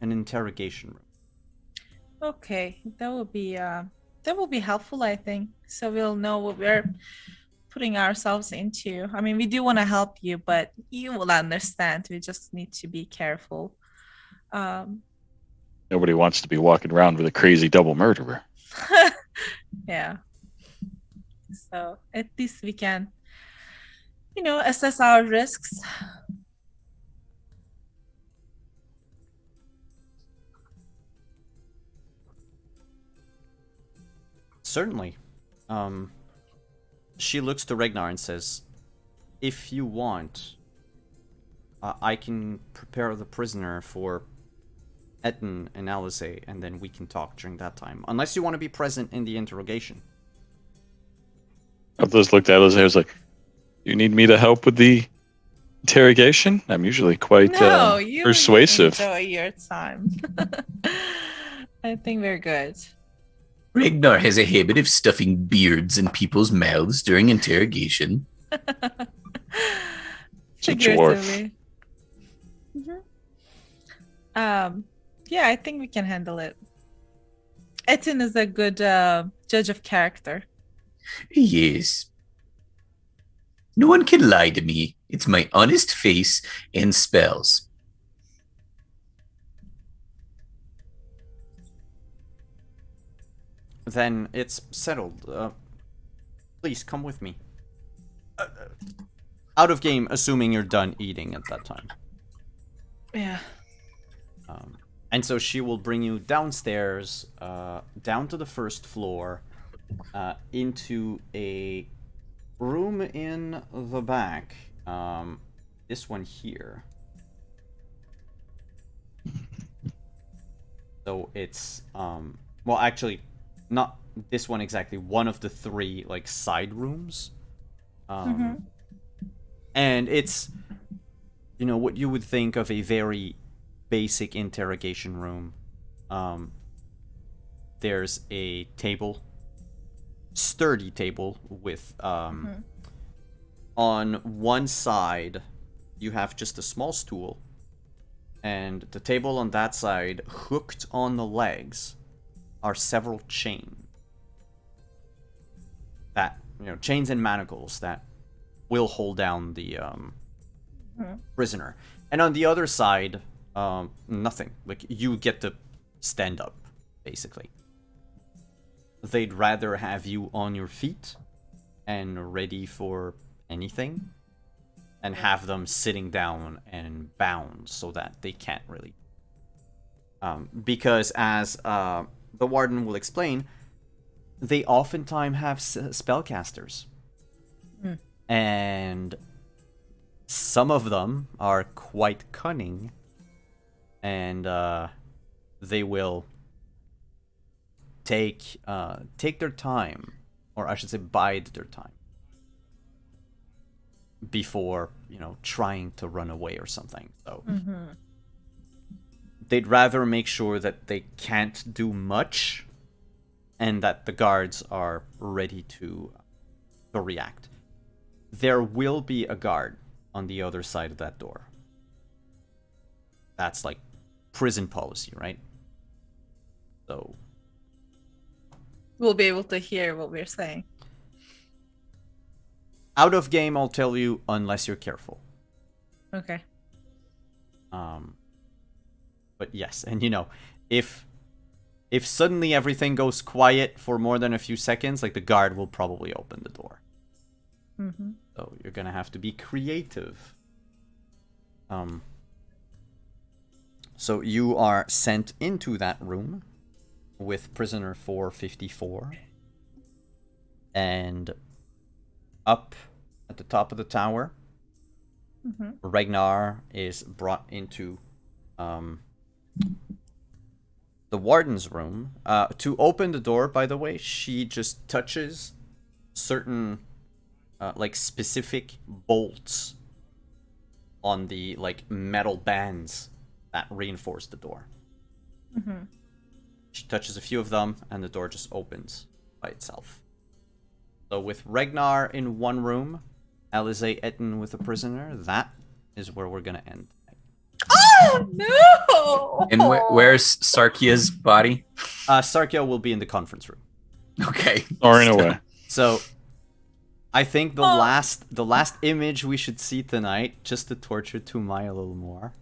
interrogation room. Okay, that will be helpful, I think. So we'll know what we're putting ourselves into. I mean, we do want to help you, but you will understand. We just need to be careful. Nobody wants to be walking around with a crazy double murderer. Yeah. So at least we can, assess our risks. Certainly. She looks to Regnar and says, if you want, I can prepare the prisoner for Etten and Alize, and then we can talk during that time. Unless you want to be present in the interrogation. Elthos looked at Alize and was like, you need me to help with the interrogation? I'm usually quite No, you persuasive. enjoy your time. I think we're good. Ragnar has a habit of stuffing beards in people's mouths during interrogation. It's a dwarf. Figuratively. Yeah, I think we can handle it. Etin is a good judge of character. Yes. No one can lie to me. It's my honest face and spells. Then it's settled. Please come with me. Out of game, assuming you're done eating at that time. Yeah. And so she will bring you downstairs, down to the first floor, into a room in the back. This one here. So it's, well, actually, not this one exactly. One of the three, like, side rooms. And it's, what you would think of a very basic interrogation room. There's a table, sturdy table with on one side you have just a small stool, and the table on that side, hooked on the legs, are several chains that, chains and manacles that will hold down the prisoner. And on the other side, nothing. Like, you get to stand up, basically. They'd rather have you on your feet and ready for anything, and have them sitting down and bound so that they can't really. Because as the warden will explain, they oftentimes have spellcasters. And some of them are quite cunning, and they will take their time, or I should say bide their time, before, trying to run away or something. So they'd rather make sure that they can't do much, and that the guards are ready to react. There will be a guard on the other side of that door. That's like prison policy, right? So We'll be able to hear what we're saying. Out of game, I'll tell you, unless you're careful. Okay. But yes, and if suddenly everything goes quiet for more than a few seconds, like, the guard will probably open the door. So you're gonna have to be creative. So you are sent into that room with prisoner 454, and up at the top of the tower Ragnar is brought into the warden's room. To open the door, by the way, she just touches certain like specific bolts on the like metal bands that reinforce the door. She touches a few of them and the door just opens by itself. So with Ragnar in one room, Alize Etten with a prisoner, that is where we're gonna end. Oh no! And where's Sarkia's body? Sarkia will be in the conference room. Okay. Or in a way. So I think the last image we should see tonight, just to torture Tumai a little more,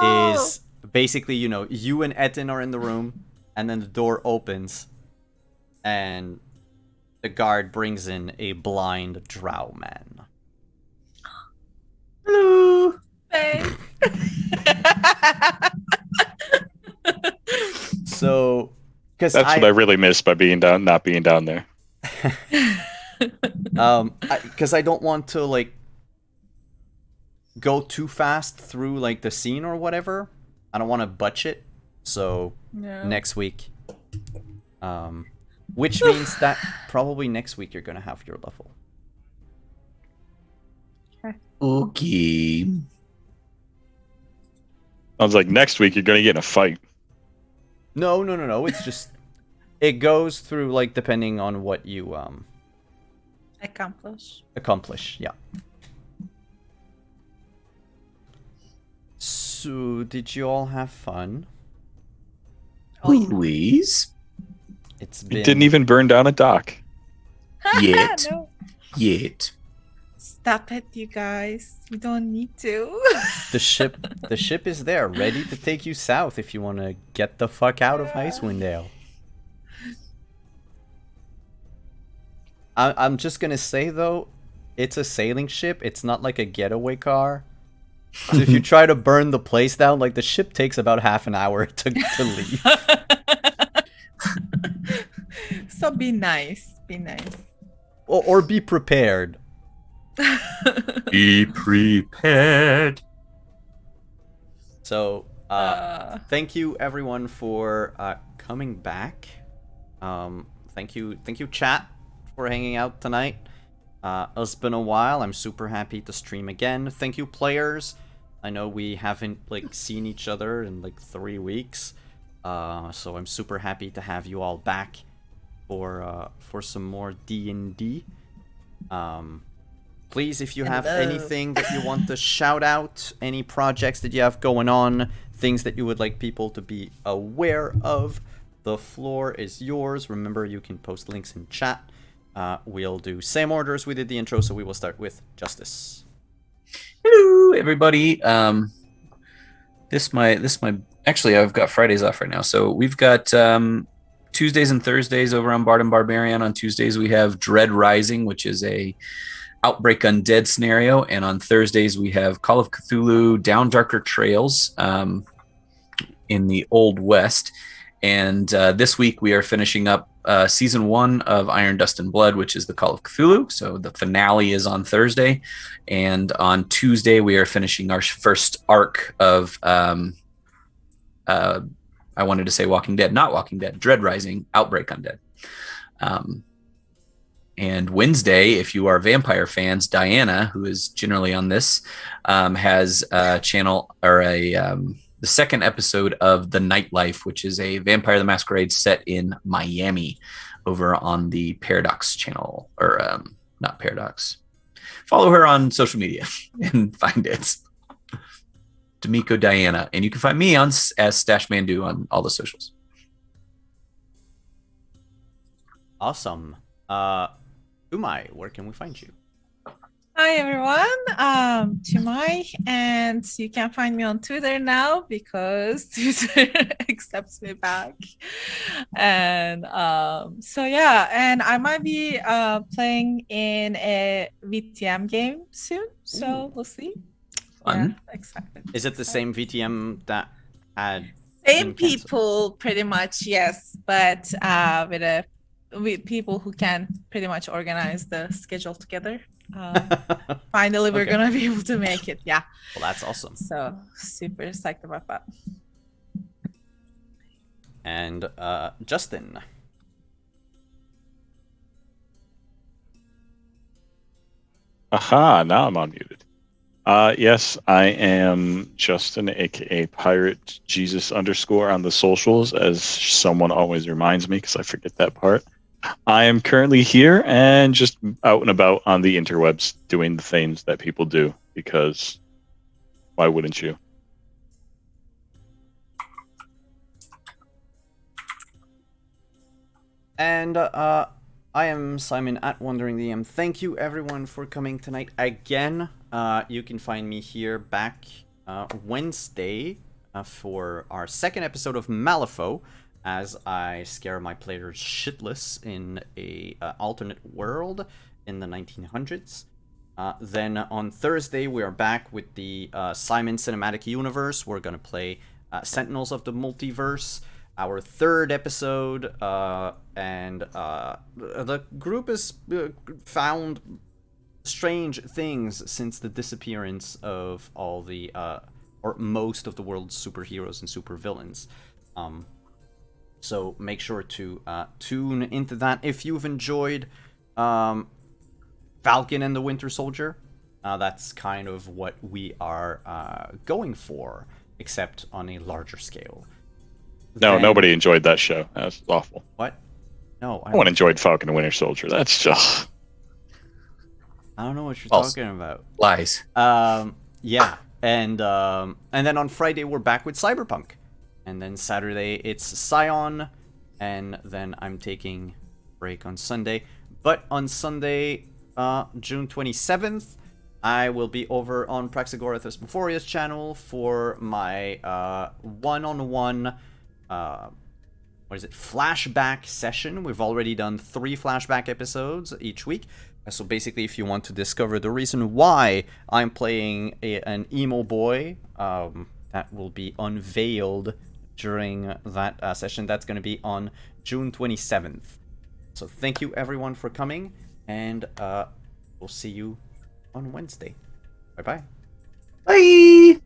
is basically, you know, you and Etten are in the room, and then the door opens, and the guard brings in a blind drow man. Hello. Hey. So, because That's what I really miss by not being down there. because I don't want to like go too fast through like the scene or whatever. I don't want to butch it. So next week, which means that probably next week you're gonna have your level. Okay. I was like, next week you're gonna get in a fight. No. It's just it goes through like depending on what you accomplish. Yeah. So did you all have fun? Always. It's You been didn't even burn down a dock. Yet. No. Yet. Stop it, you guys. You don't need to. the ship is there, ready to take you south if you want to get the fuck out of Icewind Dale. I'm just gonna say though, it's a sailing ship. It's not like a getaway car. So if you try to burn the place down, like the ship takes about half an hour to leave. So be nice. Be nice. Or be prepared. Be prepared. So thank you everyone for coming back. Thank you chat for hanging out tonight. It's been a while. I'm super happy to stream again. Thank you players. I know we haven't like seen each other in like 3 weeks. So I'm super happy to have you all back for some more D&D. Please, if you have anything that you want to shout out, any projects that you have going on, things that you would like people to be aware of, the floor is yours. Remember, you can post links in chat. We'll do same order as we did the intro, so we will start with Justice. Hello, everybody. Actually, I've got Fridays off right now, so we've got Tuesdays and Thursdays over on Bard and Barbarian. On Tuesdays, we have Dread Rising, which is a Outbreak Undead scenario, and on Thursdays we have Call of Cthulhu Down Darker Trails in the Old West. And this week we are finishing up season 1 of Iron Dust and Blood, which is the Call of Cthulhu. So the finale is on Thursday, and on Tuesday we are finishing our first arc of I wanted to say Walking Dead, not Walking Dead, Dread Rising, Outbreak Undead. And Wednesday, if you are vampire fans, Diana, who is generally on this, has a channel or the second episode of The Nightlife, which is a Vampire the Masquerade set in Miami over on the Paradox channel, or not Paradox. Follow her on social media and find it. D'Amico Diana. And you can find me as Stashmandu on all the socials. Awesome. Umai, where can we find you? Hi everyone, Chimai, and you can find me on Twitter now because Twitter accepts me back. And so yeah, and I might be playing in a VTM game soon, so we'll see. Fun. Yeah, excited. Is it the same VTM that had Same been canceled? people, pretty much, yes, but with a with people who can pretty much organize the schedule together. Finally, we're Okay. gonna be able to make it. Yeah. Well, that's awesome. So super psyched about that. And Justin. Aha, now I'm unmuted. Yes, I am Justin, aka Pirate Jesus _ on the socials, as someone always reminds me because I forget that part. I am currently here and just out and about on the interwebs doing the things that people do, because why wouldn't you? And I am Simon at Wandering the DM. Thank you everyone for coming tonight again. You can find me here back Wednesday for our second episode of Malifaux, as I scare my players shitless in a alternate world in the 1900s. Then on Thursday we are back with the Simon Cinematic Universe. We're gonna play Sentinels of the Multiverse, our third episode, and the group has found strange things since the disappearance of all the or most of the world's superheroes and supervillains. So make sure to tune into that. If you've enjoyed Falcon and the Winter Soldier, that's kind of what we are going for, except on a larger scale. No, Then- nobody enjoyed that show. That was awful. What? No, No one enjoyed Falcon and Winter Soldier. That's just... I don't know what you're False. talking about. Lies. Yeah, and then on Friday we're back with Cyberpunk, and then Saturday it's Scion, and then I'm taking a break on Sunday. But on Sunday, June 27th, I will be over on Praxagorath Thesmophoria's channel for my one-on-one flashback session. We've already done 3 flashback episodes each week. So basically, if you want to discover the reason why I'm playing an emo boy, that will be unveiled during that session. That's going to be on June 27th. So thank you everyone for coming, and we'll see you on Wednesday. Bye-bye. Bye.